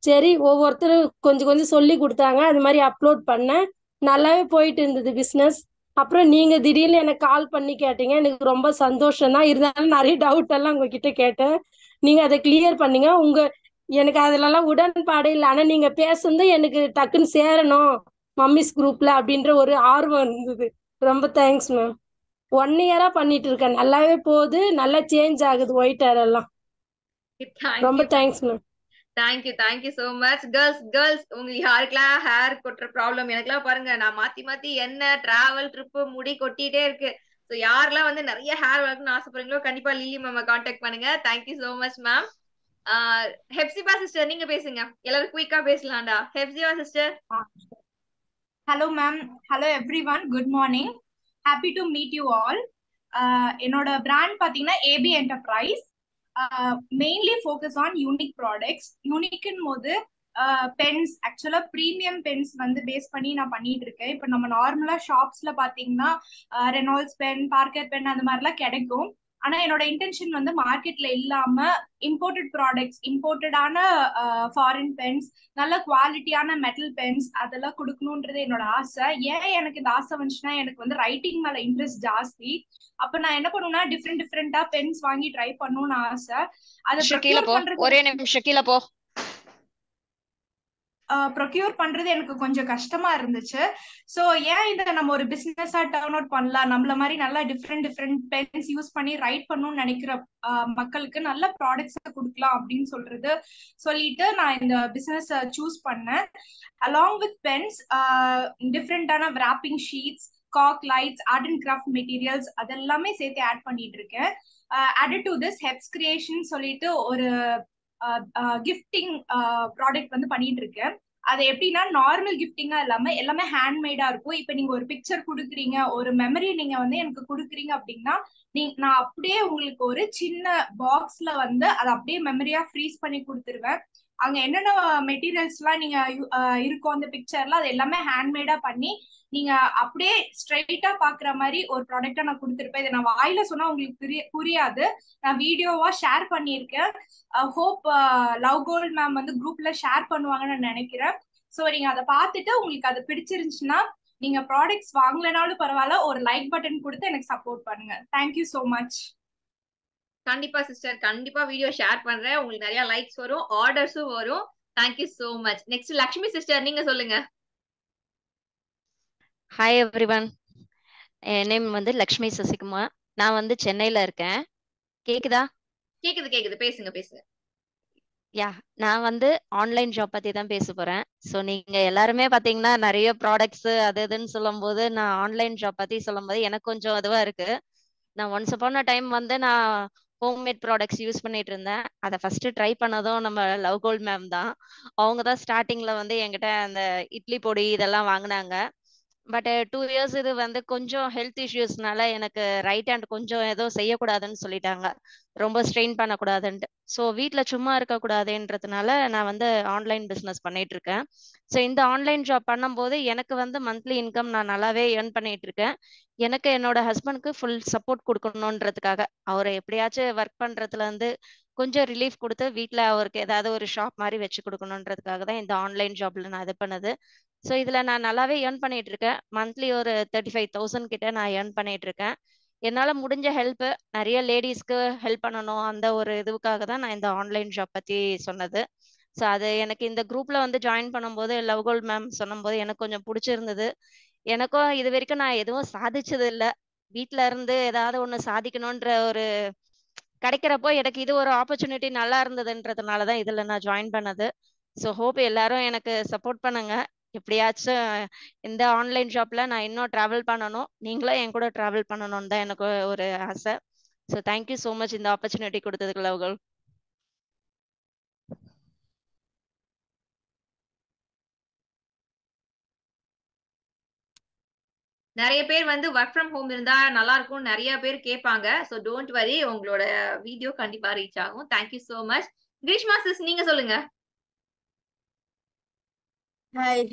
சரி ஒவ்வொருத்தரும் கொஞ்சம் கொஞ்சம் சொல்லி கொடுத்தாங்க, அது மாதிரி அப்லோட் பண்ணேன். நல்லாவே போயிட்டு இருந்தது பிஸ்னஸ். அப்புறம் நீங்க திடீர்னு எனக்கு கால் பண்ணி கேட்டீங்க, எனக்கு ரொம்ப சந்தோஷம் தான். இருந்தாலும் நிறைய டவுட் எல்லாம் உங்ககிட்ட கேட்டேன், நீங்க அதை கிளியர் பண்ணீங்க. எனக்கு அதுலலாம் உடன்பாடு இல்லை, ஆனா நீங்க பேசுனது எனக்கு டக்குன்னு சேரணும் மம்மிஸ் குரூப்ல அப்படின்ற ஒரு ஆர்வம் இருந்தது. ரொம்ப தேங்க்ஸ் மேம். 1 இயரா பண்ணிட்டு இருக்கேன், நல்லாவே போகுது, நல்லா சேஞ்ச் ஆகுது ஒயிட் ஹேர் எல்லாம். ரொம்ப thanks ma'am.
Thank you so much. Girls உங்களுக்கு யாருக்கெல்லாம் ஹேர் கொட்டுற ப்ராப்ளம், எனக்குலாம் பாருங்க, நான் மாத்தி மாத்தி என்ன டிராவல் ட்ரிப்பு முடி கொட்டிட்டே இருக்கு. ஸோ யாரெல்லாம் வந்து நிறைய ஹேர் வளர்க்கணும்னு ஆசைப்படுறீங்களோ கண்டிப்பா லில்லி மேம் கான்டாக்ட் பண்ணுங்க. Thank you so much ma'am. Hephzibah sister, நீங்க பேசுங்க, எல்லாரும் குயிக்கா பேசலாம்டா. Hephzibah sister.
Hello ma'am, hello everyone, good morning, happy to meet you all. என்னோட பிராண்ட் பாத்தீங்கன்னா AB enterprise, mainly focus on unique products. யூனிக்னு போது பென்ஸ், ஆக்சுவலா ப்ரீமியம் பென்ஸ் வந்து பேஸ் பண்ணி நான் பண்ணிட்டு இருக்கேன். இப்போ நம்ம நார்மலா ஷாப்ஸ்ல பாத்தீங்கன்னா ரெனால்ட்ஸ் பென், பார்க்கர் பென் அந்த மாதிரிலாம் கிடைக்கும். ஆனா என்னோட இன்டென்ஷன் வந்து மார்க்கெட்ல இல்லாம இம்போர்ட்டட் ப்ராடக்ட்ஸ், இம்போர்ட்டடான ஃபாரின் பென்ஸ், நல்ல குவாலிட்டியான மெட்டல் பென்ஸ் அதெல்லாம் கொடுக்கணும்ன்றது என்னோட ஆசை. ஏன் எனக்கு இந்த ஆசை வந்துச்சுன்னா, எனக்கு வந்து ரைட்டிங் மேல இன்ட்ரெஸ்ட் ஜாஸ்தி. அப்ப நான் என்ன பண்ணுவேன்னா டிஃப்ரெண்டா பென்ஸ் வாங்கி ட்ரை பண்ணணும்னு ஆசை. அதை
ஒரே நிமிஷம் கீழே போ.
ப்ரொக்யூர் பண்றது எனக்கு கொஞ்சம் கஷ்டமா இருந்துச்சு. ஸோ ஏன் இதை நம்ம ஒரு பிசினஸா டர்ன் அவுட் பண்ணலாம், நம்மள மாதிரி நல்லா டிஃப்ரெண்ட் பென்ஸ் யூஸ் பண்ணி ரைட் பண்ணணும்னு நினைக்கிற மக்களுக்கு நல்ல ப்ராடக்ட்ஸ் கொடுக்கலாம் அப்படின்னு சொல்லிட்டு நான் இந்த பிசினஸ் சூஸ் பண்ணேன். அலாங் வித் பென்ஸ், டிஃப்ரெண்டான wrapping ஷீட்ஸ், காக் lights, art and craft materials அதெல்லாமே சேர்த்து ஆட் பண்ணிட்டு இருக்கேன். Added to this Hebs creation சொல்லிட்டு ஒரு கிஃப்டிங் ப்ராடக்ட் வந்து பண்ணிட்டு இருக்கேன். அது எப்படின்னா நார்மல் கிஃப்டிங்கா இல்லாம எல்லாமே ஹேண்ட்மேடா இருக்கும். இப்ப நீங்க ஒரு பிக்சர் கொடுக்குறீங்க, ஒரு மெமரி நீங்க வந்து எனக்கு கொடுக்குறீங்க அப்படின்னா நான் அப்படியே உங்களுக்கு ஒரு சின்ன பாக்ஸ்ல வந்து அதை அப்படியே மெமரியா ஃப்ரீஸ் பண்ணி கொடுத்துருவேன். அங்க என்னென்ன மெட்டீரியல்ஸ் எல்லாம் நீங்க இருக்கும் அந்த பிக்சர்ல அது எல்லாமே ஹேண்ட்மேடா பண்ணி நீங்க அப்படியே ஸ்ட்ரைட்டா பாக்குற மாதிரி ஒரு ப்ராடக்டா நான் கொடுத்துருப்பேன். இதை நான் வாயில சொன்னா உங்களுக்கு புரியாது, நான் வீடியோவா ஷேர் பண்ணியிருக்கேன். ஹோப் லவ் கோல்ட் மேம் வந்து குரூப்ல ஷேர் பண்ணுவாங்கன்னு நான் நினைக்கிறேன். ஸோ நீங்க அதை பார்த்துட்டு உங்களுக்கு அது பிடிச்சிருந்துச்சுன்னா நீங்க ப்ராடக்ட்ஸ் வாங்கலனாலும் பரவாயில்ல, ஒரு லைக் பட்டன் கொடுத்து எனக்கு சப்போர்ட் பண்ணுங்க. Thank you so much.
கண்டிப்பா சிஸ்டர், கண்டிப்பா வீடியோ ஷேர் பண்றேன். உங்களுக்கு நிறைய லைக்ஸ் வரும், ஆர்டர்ஸும் வரும். Thank you so much. Next Lakshmi sister, நீங்க சொல்லுங்க.
ஹாய் எவ்ரிவன், என் நேம் வந்து லக்ஷ்மி சசிகுமார். நான் வந்து சென்னையில இருக்கேன். கேக்குதா?
கேக்குது கேக்குது, பேசுங்க பேசுங்க.
யா, நான் வந்து ஆன்லைன் ஜாப் பத்தி தான் பேச போறேன். ஸோ நீங்க எல்லாருமே பாத்தீங்கன்னா நிறைய ப்ராடக்ட்ஸ் அது இதுன்னு சொல்லும்போது, நான் ஆன்லைன் ஜாப் பத்தி சொல்லும்போது எனக்கு கொஞ்சம் இதுவா இருக்கு. நான் ஒன்ஸ் அப்பான் அ டைம் வந்து நான் ஹோம்மேட் ப்ராடக்ட்ஸ் யூஸ் பண்ணிட்டு இருந்தேன். அதை ஃபர்ஸ்ட் ட்ரை பண்ணதும் நம்ம லவ் கோல்ட் மேம் தான். அவங்க தான் ஸ்டார்டிங்ல வந்து என்கிட்ட அந்த இட்லி பொடி இதெல்லாம் வாங்கினாங்க. பட் 2 இயர்ஸ் இது வந்து கொஞ்சம் ஹெல்த் இஷ்யூஸ்னால எனக்கு ரைட் ஹேண்ட் கொஞ்சம் ஏதோ செய்யக்கூடாதுன்னு சொல்லிட்டாங்க, ரொம்ப ஸ்ட்ரெயின் பண்ணக்கூடாதுன்ட்டு. ஸோ வீட்டில் சும்மா இருக்கக்கூடாதுன்றதுனால நான் வந்து ஆன்லைன் பிஸ்னஸ் பண்ணிட்டு இருக்கேன். ஸோ இந்த ஆன்லைன் ஜாப் பண்ணும்போது எனக்கு வந்து மந்த்லி இன்கம் நான் நல்லாவே ஏர்ன் பண்ணிட்டு இருக்கேன். எனக்கு என்னோட ஹஸ்பண்ட்க்கு ஃபுல் சப்போர்ட் கொடுக்கணுன்றதுக்காக, அவரை எப்படியாச்சும் ஒர்க் பண்றதுல இருந்து கொஞ்சம் ரிலீஃப் கொடுத்து வீட்டில் அவருக்கு ஏதாவது ஒரு ஷாப் மாதிரி வச்சு கொடுக்கணுன்றதுக்காக தான் இந்த ஆன்லைன் ஜாப்ல நான் இது பண்ணது. ஸோ இதுல நான் நல்லாவே ஏர்ன் பண்ணிட்டு இருக்கேன். மந்த்லி ஒரு 35,000 கிட்ட நான் ஏர்ன் பண்ணிட்டு இருக்கேன். என்னால முடிஞ்ச ஹெல்ப், நிறைய லேடிஸ்க்கு ஹெல்ப் பண்ணணும் அந்த ஒரு இதுக்காக தான் நான் இந்த ஆன்லைன் ஜாப் பத்தி சொன்னது. ஸோ அது எனக்கு இந்த குரூப்ல வந்து ஜாயின் பண்ணும்போது லவ் கோல்ட் மேம் சொன்னும்போது எனக்கு கொஞ்சம் பிடிச்சிருந்தது. எனக்கும் இது வரைக்கும் நான் எதுவும் சாதிச்சது இல்லை. வீட்ல இருந்து ஏதாவது ஒண்ணு சாதிக்கணும்ன்ற ஒரு கிடைக்கிறப்போ எனக்கு இது ஒரு ஆப்பர்ச்சுனிட்டி நல்லா இருந்ததுன்றதுனால தான் இதுல நான் ஜாயின் பண்ணது. ஸோ ஹோப் எல்லாரும் எனக்கு சப்போர்ட் பண்ணுங்க. எப்படியாச்சும் இந்த ஆன்லைன் ஜாப்ல நான் இன்னும் டிராவல் பண்ணணும், நீங்களும் என் கூட டிராவல் பண்ணணும்னு தான் எனக்கு ஒரு ஆசை. ஸோ தேங்க்யூ ஸோ மச் இந்த ஆப்பர்ச்சுனிட்டி கொடுத்ததுக்கு லவ் கோல்ட்.
நிறைய பேர் வந்து ஒர்க் ஃப்ரம் ஹோம் இருந்தா நல்லா இருக்கும் நிறைய பேர் கேட்பாங்க. ஸோ டோன்ட் வரி, உங்களோட வீடியோ கண்டிப்பா ரீச் ஆகும். Thank you so much. Grishma sis, நீங்க சொல்லுங்க.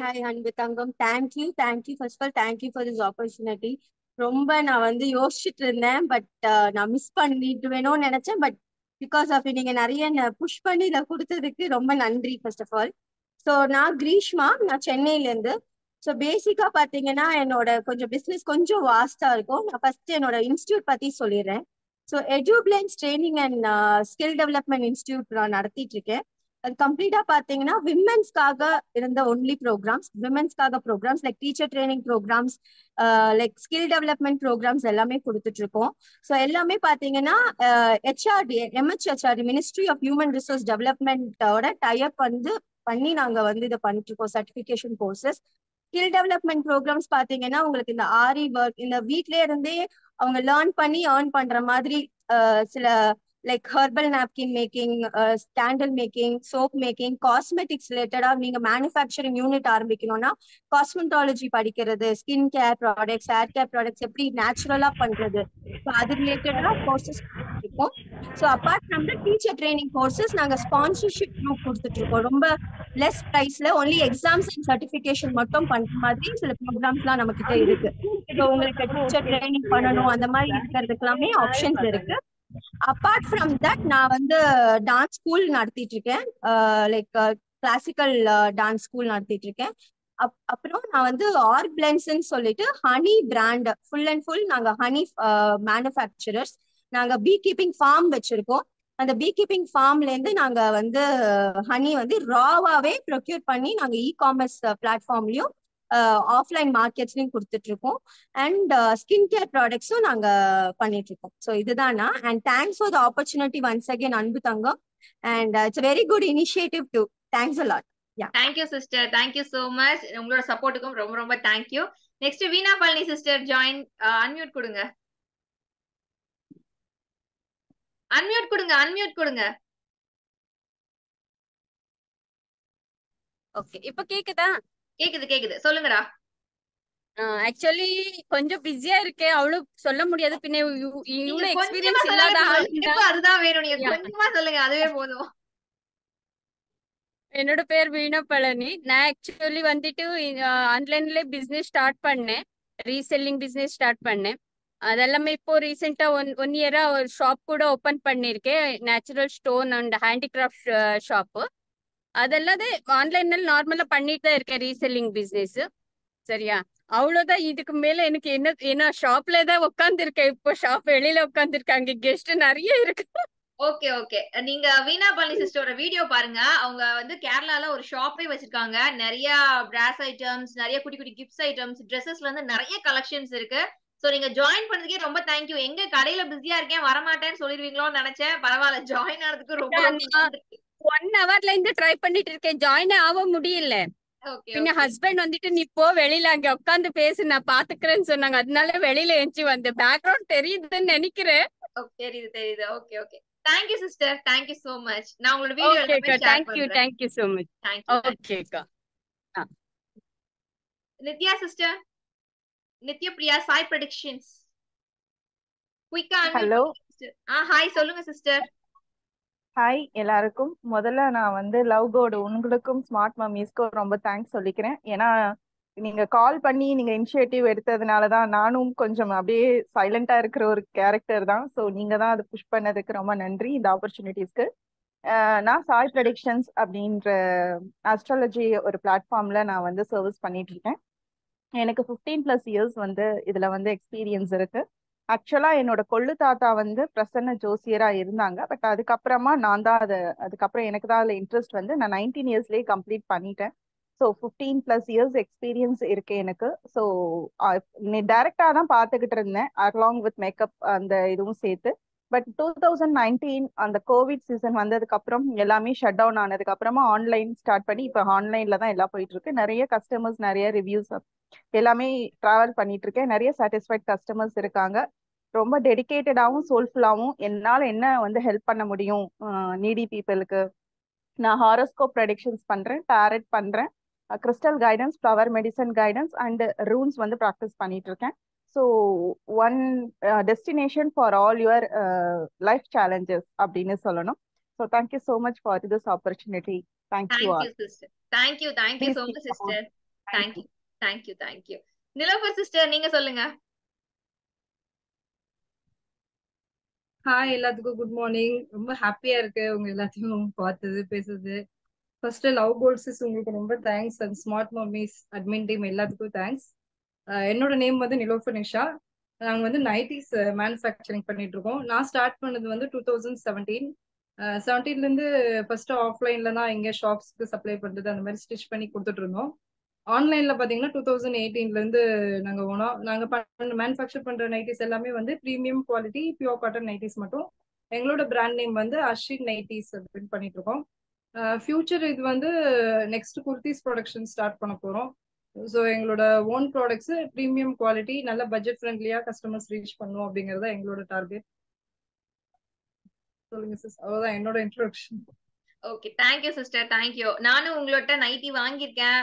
ஹாய் அன்பு தங்கம், thank you first of all thank you for this opportunity. ரொம்ப நான் வந்து யோசிச்சுட்டு இருந்தேன், பட் நான் மிஸ் பண்ணிட்டு வேணும்னு நினைச்சேன். பட் பிகாஸ் ஆஃப் நீங்க நிறைய புஷ் பண்ணி இதை கொடுத்ததுக்கு ரொம்ப நன்றி ஃபர்ஸ்ட் ஆஃப் ஆல். ஸோ நான் கிரீஷ்மா, நான் சென்னையில இருந்து. ஸோ பேசிக்கா பாத்தீங்கன்னா என்னோட கொஞ்சம் பிசினஸ் கொஞ்சம் வாஸ்டா இருக்கும். நான் ஃபர்ஸ்ட் என்னோட இன்ஸ்டியூட் பத்தி சொல்லிடுறேன். ஸோ எஜுபிளன்ஸ் training and skill development institute நான் நடத்திட்டு இருக்கேன். அது கம்ப்ளீட்டா பாத்தீங்கன்னா விமென்ஸ்க்காக இருந்த ஒன்லி ப்ரோக்ராம்ஸ், விமென்ஸ்க்காக programs like teacher training programs, like skill development programs எல்லாமே கொடுத்துட்டு இருக்கோம். ஸோ எல்லாமே பாத்தீங்கன்னா HRD, MHRD, ministry of human resource டெவலப்மெண்டோட டைப் வந்து பண்ணி நாங்க வந்து இதை பண்ணிட்டு இருக்கோம், certification courses. Skill development programs பாத்தீங்கன்னா உங்களுக்கு இந்த ஆரி ஒர்க், இந்த வீட்லயே இருந்தே அவங்க லேர்ன் பண்ணி ஏர்ன் பண்ற மாதிரி சில like herbal napkin making, candle making, soap making, cosmetics ரிலேட்டடா நீங்க மேனுஃபேக்சரிங் யூனிட் ஆரம்பிக்கணும்னா காஸ்மெட்டாலஜி படிக்கிறது, skin care products, hair care products எப்படி நேச்சுரலா பண்றது, ஸோ அது ரிலேட்டடா கோர்சஸ் இருக்கோம். So apart from the teacher training courses நாங்க ஸ்பான்சர்ஷிப் குரூப் கொடுத்துட்டு இருக்கோம். ரொம்ப லெஸ் பிரைஸ்ல ஒன்லி எக்ஸாம்ஸ் அண்ட் சர்டிபிகேஷன் மட்டும் பண்ற மாதிரி சில ப்ரோக்ராம்ஸ்லாம் நம்ம கிட்ட இருக்கு. ஸோ உங்களுக்கு டீச்சர் ட்ரைனிங் பண்ணணும் அந்த மாதிரி இருக்கிறதுக்கு எல்லாமே ஆப்ஷன்ஸ் இருக்கு. அப்பார்ட் ஃப்ரம் தட் நான் வந்து டான்ஸ் ஸ்கூல் நடத்திட்டு இருக்கேன், லைக் கிளாசிக்கல் டான்ஸ் ஸ்கூல் நடத்திட்டு இருக்கேன். அப்புறம் நான் வந்து ஆர்பிளன்ஸ்ன்னு சொல்லிட்டு honey brand, full and full நாங்க ஹனி மேனுஃபேக்சரர்ஸ். நாங்க பீ கீப்பிங் ஃபார்ம் வச்சிருக்கோம். அந்த பீ கீப்பிங் ஃபார்ம்ல இருந்து நாங்க வந்து ஹனி வந்து ராவாவே ப்ரொக்யூர் பண்ணி நாங்க இ-காமர்ஸ் பிளாட்ஃபார்ம்லயும் ஆஃப்லைன் மார்க்கெட்ஸ்லயும் கொடுத்துட்டு இருக்கோம். அண்ட் ஸ்கின் கேர் ப்ராடக்ட்ஸும் நாங்க பண்ணிட்டு இருக்கோம். ஸோ இதுதானா. And thanks for the opportunity once again Anbu Thangam. And it's very good initiative too. Thanks a lot.
Thank you sister, thank you so much. உங்களோட சப்போர்ட்டுக்கும் ரொம்ப ரொம்ப thank you. Next Veena Palani sister join, unmute கொடுங்க, அன்மியூட் கொடுங்க.
ஓகே, இப்போ கேக்குதா?
கேக்குது, சொல்லுங்கடா.
ஆக்சுவலி கொஞ்சம் பிஸியா இருக்கேன், அவ்வளவு சொல்ல முடியாது. பின்ன இவ்வளவு
கொஞ்சமா
எக்ஸ்பீரியன்ஸ் இல்லாத ஆள்
சொன்னாலே அதுதான் வேணும். நீங்க கொஞ்சமா சொல்லுங்க, அதுவே போதும்.
என்னோட பேர் வீணா பழனி. நான் ஆக்சுவலி வந்துட்டு ஆன்லைன்ல பிசினஸ் ஸ்டார்ட் பண்ணேன், ரீசெல்லிங் பிசினஸ் ஸ்டார்ட் பண்ணேன். அதெல்லாமே இப்போ ரீசெண்டா ஒன் இயரா ஒரு ஷாப் கூட ஓபன் பண்ணிருக்கேன், natural stone and handicraft shop. அதெல்லாம் ஆன்லைன்ல நார்மலா பண்ணிட்டு தான் இருக்கேன் ரீசெல்லிங் பிசினஸ். சரியா? அவ்வளவுதான். இதுக்கு மேல எனக்கு என்ன ஷாப்ல தான் உட்கார்ந்து இருக்கேன். இப்போ ஷாப் வெளியில உட்கார்ந்து இருக்காங்க, கெஸ்ட் நிறைய இருக்கு.
ஓகே ஓகே, நீங்க வீணா பழனி சிஸ்டரோட வீடியோ பாருங்க. அவங்க வந்து கேரளால ஒரு ஷாப்பே வச்சிருக்காங்க. நிறைய பிராஸ் ஐட்டம்ஸ், நிறைய குட்டி குட்டி கிஃப்ட்ஸ் ஐட்டம்ஸ், ட்ரெஸ்ஸஸ்ல இருந்து நிறைய கலெக்ஷன்ஸ் இருக்கு. சோ நீங்க ஜாயின் பண்ணதுக்கே ரொம்ப தேங்க்யூ. எங்க கடையில பிஸியா இருக்கேன் வரமாட்டேன்னு சொல்லிருவீங்களோன்னு நினைச்சேன். பரவாயில்ல, ஜாயின் ஆனதுக்கு ரொம்ப ரொம்ப நன்றி.
1 ஹவர்ல இருந்து ட்ரை பண்ணிட்டு இருக்கேன், ஜாயின் ஆக முடியல.
ஓகே
பின்ன
ஓகே
ஹஸ்பண்ட் வந்துட்டு நீ போ வெளியில அங்க உட்காந்து பேசு நான் பாத்துக்கிறேன்னு சொன்னாங்க. அதனால வெளியில எஞ்சி வந்தேன். பேக்ரவுண்ட் தெரியுதுன்னு நினைக்கிறேன்.
தெரியுது தெரியுது. Okay okay, thank you sister, thank you so much. நான் உங்களோட வீடியோ எல்லாமே ஷேர்
தேங்க்யூ
பண்றேன்.
Thank you so much.
தேங்க்யூ.
ஓகேக்கா.
நித்யா சிஸ்டர், நித்ய பிரியா சாய் ப்ரெடிக்ஷன்ஸ், குயிக்கா
ஹலோ,
சிஸ்டர். ஹாய் சொல்லுங்க சிஸ்டர்.
ஹாய் எல்லாருக்கும். முதல்ல நான் வந்து லவ் கோடு உங்களுக்கும் ஸ்மார்ட் மம்மிஸ்க்கும் ரொம்ப தேங்க்ஸ் சொல்லிக்கிறேன். ஏன்னா நீங்க கால் பண்ணி நீங்க இனிஷியேட்டிவ் எடுத்ததுனால தான் நானும் கொஞ்சம் அப்படியே சைலண்டா இருக்கிற ஒரு கேரக்டர் தான். ஸோ நீங்க தான் அதை புஷ் பண்ணதுக்கு ரொம்ப நன்றி இந்த ஆப்பர்ச்சுனிட்டிஸ்க்கு. நான் சாய் ப்ரெடிக்ஷன்ஸ் அப்படின்ற அஸ்ட்ராலஜி ஒரு பிளாட்ஃபார்ம்ல நான் வந்து சர்வீஸ் பண்ணிட்டு இருக்கேன். எனக்கு 15+ இயர்ஸ் வந்து இதுல வந்து எக்ஸ்பீரியன்ஸ் இருக்கு. ஆக்சுவலா என்னோட கொள்ளு தாத்தா வந்து பிரசன்ன ஜோசியரா இருந்தாங்க. பட் அதுக்கப்புறமா நான் தான் அதுக்கப்புறம் எனக்கு தான் அதுல இன்ட்ரெஸ்ட் வந்து நான் 19 இயர்ஸ்லயே கம்ப்ளீட் பண்ணிட்டேன். ஸோ 15+ இயர்ஸ் எக்ஸ்பீரியன்ஸ் இருக்கு எனக்கு. ஸோ டைரக்டா தான் பார்த்துக்கிட்டு இருந்தேன் அலாங் வித் மேக்கப் அந்த இதுவும் சேர்த்து. பட் 2019 அந்த கோவிட் சீசன் வந்ததுக்கு அப்புறம் எல்லாமே ஷட் டவுன் ஆனதுக்கு அப்புறமா ஆன்லைன் ஸ்டார்ட் பண்ணி இப்போ ஆன்லைன்ல தான் எல்லாம் போயிட்டு இருக்கு. நிறைய கஸ்டமர்ஸ், நிறைய ரிவ்யூஸ் எல்லாமே டிராவல் பண்ணிட்டு இருக்கேன். நிறைய சாட்டிஸ்ஃபைட் கஸ்டமர்ஸ் இருக்காங்க. ரொம்ப டெடிகேட்டடாகவும் சோல்ஃபுல்லாகவும் என்னால் என்ன வந்து ஹெல்ப் பண்ண முடியும் நீடி பீப்புளுக்கு. நான் ஹாரோஸ்கோப் ப்ரெடிக்ஷன்ஸ் பண்றேன், டாரட் பண்றேன், crystal guidance, flower medicine guidance and runes வந்து ப்ராக்டிஸ் பண்ணிட்டு இருக்கேன். So one destination for all your life challenges அப்படின்னு சொல்லணும். So thank you so much for this opportunity. Thank you all.
Thank you sister, thank you so much sister. Thank you. Nilofer sister, நீங்க சொல்லுங்க.
Hi எல்லாத்துக்கும் good morning. ரொம்ப ஹாப்பியா இருக்கு உங்க எல்லாத்தையும் பார்த்தது பேசுறது. ஃபர்ஸ்ட் லவ் கோல்ஸஸ் உங்களுக்கு ரொம்ப thanks. And smart mummy's admin team எல்லாத்துக்கும் தேங்க்ஸ். என்னோட நேம் வந்து நிலோஃபர் நிஷா. நாங்கள் வந்து நைட்டிஸ் மேனுஃபேக்சரிங் பண்ணிட்டு இருக்கோம். நான் ஸ்டார்ட் பண்ணது வந்து 2017. 17லேருந்து ஃபர்ஸ்ட் ஆஃப்லைன்ல தான் இங்கே ஷாப்ஸ்க்கு சப்ளை பண்ணுறது அந்த மாதிரி ஸ்டிச் பண்ணி கொடுத்துட்டு இருந்தோம். ஆன்லைன்ல பாத்தீங்கன்னா 2018லேருந்து நாங்கள் மேனுஃபேக்சர் பண்ற நைட்டிஸ் எல்லாமே வந்து premium quality pure cotton nighties மட்டும். எங்களோட பிராண்ட் நேம் வந்து அஸ்வின் நைட்டிஸ் அப்படின்னு பண்ணிட்டு இருக்கோம். ஃபியூச்சர் இது வந்து நெக்ஸ்ட் குர்த்திஸ் ப்ரொடக்ஷன் ஸ்டார்ட் பண்ண போறோம். ஸோ எங்களோட ஓன் ப்ராடக்ட்ஸ் ப்ரீமியம் குவாலிட்டி நல்ல பட்ஜெட் ஃப்ரெண்ட்லியா கஸ்டமர்ஸ் ரீச் பண்ணுவோம் அப்படிங்கறத எங்களோட டார்கெட். சொல்லுங்க சிஸ், அவ்வளவுதான் என்னோட introduction.
Okay, thank you sister, thank you. நானும் உங்களோட நைட்டி வாங்கியிருக்கேன்.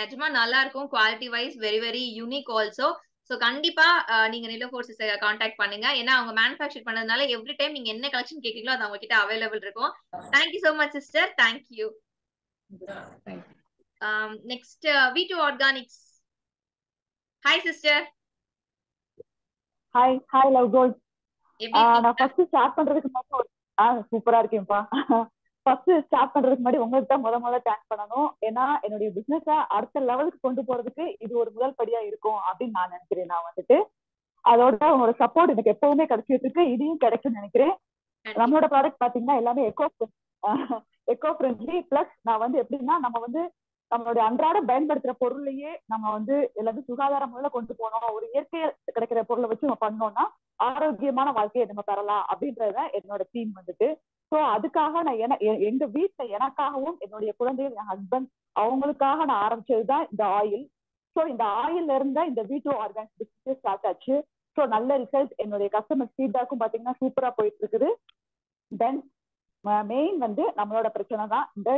நிஜமா நல்லா இருக்கும், quality wise very very unique also. So கண்டிப்பா நீங்க நிலோஃபர் சிஸ்டர் கான்டாக்ட் பண்ணுங்க. ஏன்னா அவங்க மேனுஃபேக்சர் பண்ணதுனால எவ்ரி டைம் நீங்க என்ன கலெக்ஷன் கேட்கீங்களோ அது அவங்க கிட்ட அவைலபிள் இருக்கும். Thank you so much sister, thank you. Next V2 organics. Hi sister.
Hi Love Gold.
எப்படி இருக்கீங்க?
நான் ஃபர்ஸ்ட் ஸ்டார்ட் பண்றதுக்கு முன்னாடி சூப்பரா இருக்கேன்ப்பா. ஃபர்ஸ்ட் ஸ்டார்ட் பண்றதுக்கு முன்னாடி உங்களுக்கு தான் முதல்ல தேங்க்ஸ் பண்ணணும். ஏன்னா என்னுடைய பிசினஸ அடுத்த லெவலுக்கு கொண்டு போறதுக்கு இது ஒரு முதல் படியா இருக்கும் அப்படின்னு நான் நினைக்கிறேன். நான் வந்துட்டு அதோட உங்களோட சப்போர்ட் எனக்கு எப்பவுமே கிடைச்சிட்டு இருக்கு, இதையும் கிடைக்கும்னு நினைக்கிறேன். நம்மளோட ப்ராடக்ட் பாத்தீங்கன்னா எல்லாமே எக்கோ ஃப்ரெண்ட்லி. பிளஸ் நான் வந்து எப்படின்னா நம்ம வந்து நம்மளுடைய அன்றாட பயன்படுத்துற பொருளையே நம்ம வந்து எல்லாத்தையும் சுகாதார முறையில கொண்டு போனோம். ஒரு இயற்கையை கிடைக்கிற பொருளை வச்சு நம்ம பண்ணோம்னா ஆரோக்கியமான வாழ்க்கையை நம்ம பெறலாம் அப்படின்றத என்னோட தீம் வந்துட்டு. ஸோ அதுக்காக நான் எங்க வீட்டுல எனக்காகவும் என்னுடைய குழந்தைகள், என் ஹஸ்பண்ட் அவங்களுக்காக நான் ஆரம்பிச்சதுதான் இந்த ஆயில். ஸோ இந்த ஆயில்ல இருந்தா இந்த V2 ஆர்கானிக் பிசினஸ் ஸ்டார்ட் ஆச்சு. ஸோ நல்ல ரிசல்ட், என்னுடைய கஸ்டமர் ஃபீட்பேக்கும் பாத்தீங்கன்னா சூப்பரா போயிட்டு இருக்குது. தென் மெயின் வந்து நம்மளோட பிரச்சனை தான் இந்த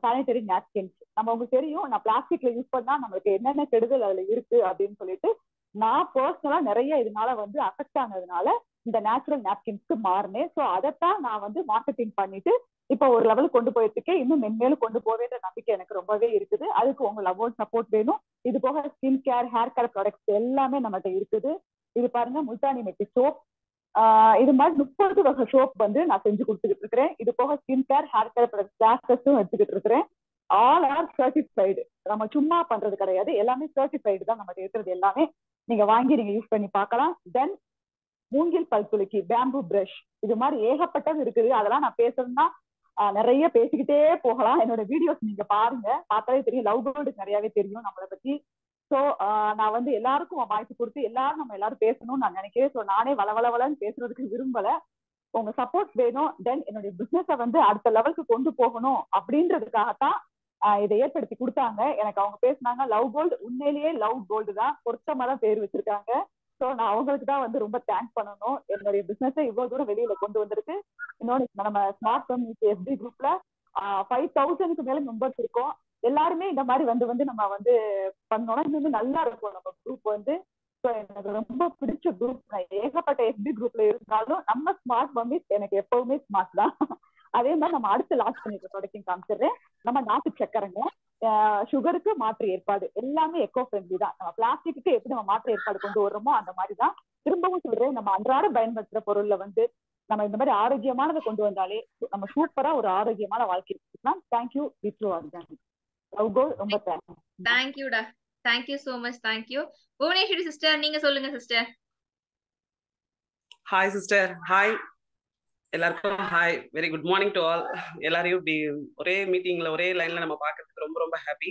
சானிடரி நாப்கின்ஸ். நம்ம உங்களுக்கு தெரியும், நான் பிளாஸ்டிக்ல யூஸ் பண்ணா நம்மளுக்கு என்னென்ன கெடுதல் அதுல இருக்கு அப்படின்னு சொல்லிட்டு நான் பர்சனலா நிறைய இதனால வந்து அஃபெக்ட் ஆனதுனால இந்த நேச்சுரல் நாப்கின்ஸ்க்கு மாறினேன். ஸோ அதைத்தான் நான் வந்து மார்க்கெட்டிங் பண்ணிட்டு இப்போ ஒரு லெவலுக்கு கொண்டு போயிட்டு இருக்கேன். இன்னும் மென்மேலும் கொண்டு போவேன்ற நம்பிக்கை எனக்கு ரொம்பவே இருக்குது. அதுக்கு உங்க லவ் சப்போர்ட் வேணும். இது போக skin care, hair care products எல்லாமே நம்மகிட்ட இருக்குது. இது பாருங்க, முல்தானி மெட்டி சோப், இது மாதிரி 30 வகை சோப் வந்து நான் செஞ்சு கொடுத்துக்கிட்டு இருக்கிறேன். இது போக ஸ்கின் கேர், ஹேர் கேர் கிளாஸஸும் எடுத்துக்கிட்டு இருக்கிறேன். All are certified. நம்ம சும்மா பண்றது கிடையாது, எல்லாமே சர்டிஃபைடு தான் நம்ம இருக்கிறது எல்லாமே. நீங்க வாங்கி நீங்க யூஸ் பண்ணி பார்க்கலாம். தென் மூங்கில் பல் துளக்கி, பேம்பு பிரஷ், இது மாதிரி ஏகப்பட்டது இருக்குது. அதெல்லாம் நான் பேசணும்னா நிறைய பேசிக்கிட்டே போகலாம். என்னோட வீடியோஸ் நீங்க பாருங்க, பார்த்தாலே தெரியும். லவ் பேர்டுக்கு நிறையவே தெரியும் நம்மளை பத்தி. ஸோ நான் வந்து எல்லாருக்கும் வாய்ப்பு கொடுத்து எல்லாரும் நம்ம எல்லாரும் பேசணும்னு நான் நினைக்கிறேன். ஸோ நானே வளவளன்னு பேசுறதுக்கு விரும்பல. உங்க சப்போர்ட் வேணும். தென் என்னுடைய பிசினஸை வந்து அடுத்த லெவலுக்கு கொண்டு போகணும் அப்படின்றதுக்காகத்தான் இதை ஏற்படுத்தி கொடுத்தாங்க. எனக்கு அவங்க பேசினாங்க லவ் கோல்டு, உண்மையிலேயே லவ் கோல்டு தான், பொருத்தமா தான் பேர் வச்சிருக்காங்க. ஸோ நான் அவங்களுக்கு தான் வந்து ரொம்ப தேங்க்ஸ் பண்ணணும். என்னுடைய பிசினஸை இவ்வளவு தூரம் வெளியில கொண்டு வந்திருக்கு. இன்னொன்று, நம்ம ஸ்மார்ட் கம்யூனிட்டி FB குரூப்ல 5000க்கு மேல மெம்பர்ஸ் இருக்கோம். எல்லாருமே இந்த மாதிரி வந்து நம்ம வந்து பண்ணோம்னா இன்னும் நல்லா இருக்கும் நம்ம குரூப் வந்து. ஸோ எனக்கு ரொம்ப பிடிச்ச குரூப். நான் ஏகப்பட்ட FB குரூப்ல இருந்தாலும் நம்ம ஸ்மார்ட் மம்மிஸ் எனக்கு எப்பவுமே ஸ்மார்ட் தான். அதே மாதிரி நம்ம அடுத்து லான்ச் பண்ணிருக்க ப்ராடக்ட் காமிச்சிடுறேன். நம்ம நாட்டு சக்கரைங்க, சுகருக்கு மாற்று ஏற்பாடு எல்லாமே எக்கோ ஃப்ரெண்ட்லி தான். நம்ம பிளாஸ்டிக்கு எப்படி நம்ம மாற்று ஏற்பாடு கொண்டு வர்றோமோ அந்த மாதிரி தான். திரும்பவும் சொல்றேன், நம்ம அன்றாட பயன்படுத்துற பொருள்ல வந்து நம்ம இந்த மாதிரி ஆரோக்கியமானதை கொண்டு வந்தாலே நம்ம சூப்பரா ஒரு ஆரோக்கியமான வாழ்க்கை இருக்கலாம். தேங்க்யூ. வித்ரு ஆர்கானிக் ரொம்ப தேங்க்ஸ்.
தேங்க்யூடா, thank you so much. Thank you. Bhuvaneshwari sister, நீங்க சொல்லுங்க சிஸ்டர்.
Hi sister. ஹாய் எல்லாருக்கும். Hi, very good morning to all. எல்லாரையும் இப்படி ஒரே மீட்டிங்ல ஒரே லைன்ல நம்ம பார்க்கறதுக்கு ரொம்ப ரொம்ப ஹாப்பி,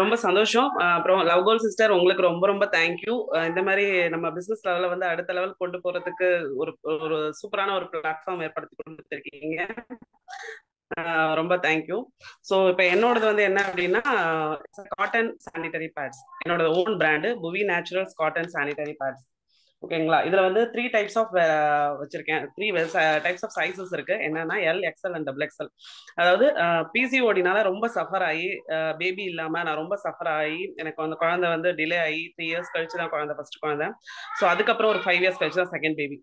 ரொம்ப சந்தோஷம். அப்புறம் லவ் கோல் சிஸ்டர், உங்களுக்கு ரொம்ப ரொம்ப தேங்க்யூ. இந்த மாதிரி நம்ம பிசினஸ் லெவலில் வந்து அடுத்த லெவல் கொண்டு போறதுக்கு ஒரு சூப்பரான ஒரு பிளாட்ஃபார்ம் ஏற்படுத்தி கொடுத்துருக்கீங்க. ரொம்ப தேங்க்யூ. ஸோ இப்போ என்னோடது வந்து என்ன அப்படின்னா, காட்டன் சானிடரி பேட்ஸ், என்னோட ஓன் பிராண்டு புவி நேச்சுரல்ஸ் காட்டன் சானிடரி பேட்ஸ். ஓகேங்களா. இதுல வந்து 3 டைப்ஸ் ஆஃப் வச்சிருக்கேன். 3 டைப்ஸ் ஆஃப் சைசஸ் இருக்கு. என்னன்னா L, XL அண்ட் XXL. அதாவது PCODனால ரொம்ப சஃபர் ஆகி, பேபி இல்லாம நான் ரொம்ப சஃபர் ஆகி, எனக்கு அந்த குழந்தை வந்து டிலே ஆகி 3 இயர்ஸ் கழிச்சு தான் குழந்தை, ஃபர்ஸ்ட் குழந்தை. ஸோ அதுக்கப்புறம் ஒரு 5 இயர்ஸ் கழிச்சு தான் செகண்ட் பேபி.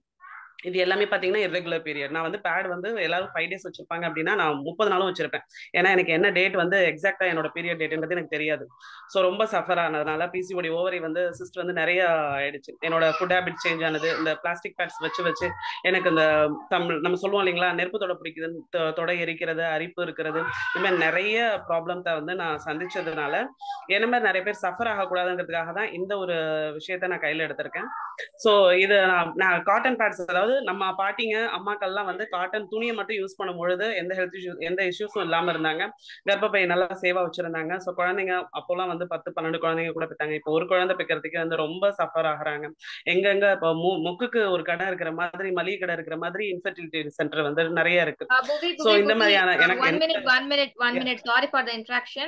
இது எல்லாமே பாத்தீங்கன்னா இர்ரெகுலர் பீரியட். நான் வந்து பேட் வந்து எல்லாரும் 5 டேஸ் வச்சிருப்பாங்க அப்படின்னா நான் 30 நாளும் வச்சிருப்பேன். ஏன்னா எனக்கு என்ன டேட் வந்து எக்ஸாக்டா என்னோட பீரியட் டேட்ன்றது எனக்கு தெரியாது. ஸோ ரொம்ப சஃபர் ஆனதுனால PCOD ஓவரி வந்து சிஸ்ட் வந்து நிறைய ஆயிடுச்சு. என்னோட ஃபுட் ஹேபிட் சேஞ்ச் ஆனது, இந்த பிளாஸ்டிக் பேட்ஸ் வச்சு எனக்கு இந்த நம்ம சொல்லுவோம் இல்லைங்களா, நெருப்பு தொட பிடிக்குது, தொடை எரிக்கிறது, அரிப்பு இருக்கிறது, இந்த மாதிரி நிறைய ப்ராப்ளத்தை வந்து நான் சந்திச்சதுனால என்ன மாதிரி நிறைய பேர் சஃபர் ஆகக்கூடாதுங்கிறதுக்காக தான் இந்த ஒரு விஷயத்த நான் கையில எடுத்திருக்கேன். ஸோ இது நான் காட்டன் பேட்ஸ், அதாவது நம்ம பாட்டிங்க அம்மாக்கள்லாம் வந்து காட்டன் துணியை மட்டும் யூஸ் பண்ணும் பொழுது எந்த இஷ்யூஸும் இல்லாம இருந்தாங்க. கர்ப்பப்பை நல்லா சேவா வச்சிருந்தாங்க. ஸோ குழந்தைங்க அப்போலாம் வந்து 10-12 குழந்தைங்க கூட பெற்றாங்க. இப்போ ஒரு குழந்தை பெக்கிறதுக்கு வந்து ரொம்ப சஃபர் ஆகுறாங்க. எங்கெங்க இப்போ முக்குக்கு ஒரு கடை இருக்கிற மாதிரி, மளிகை கடை இருக்கிற மாதிரி இன்ஃபர்டிலிட்டி சென்டர் வந்து நிறைய இருக்கு. ஸோ இந்த மாதிரியான எனக்கு
one minute. Sorry for the interaction.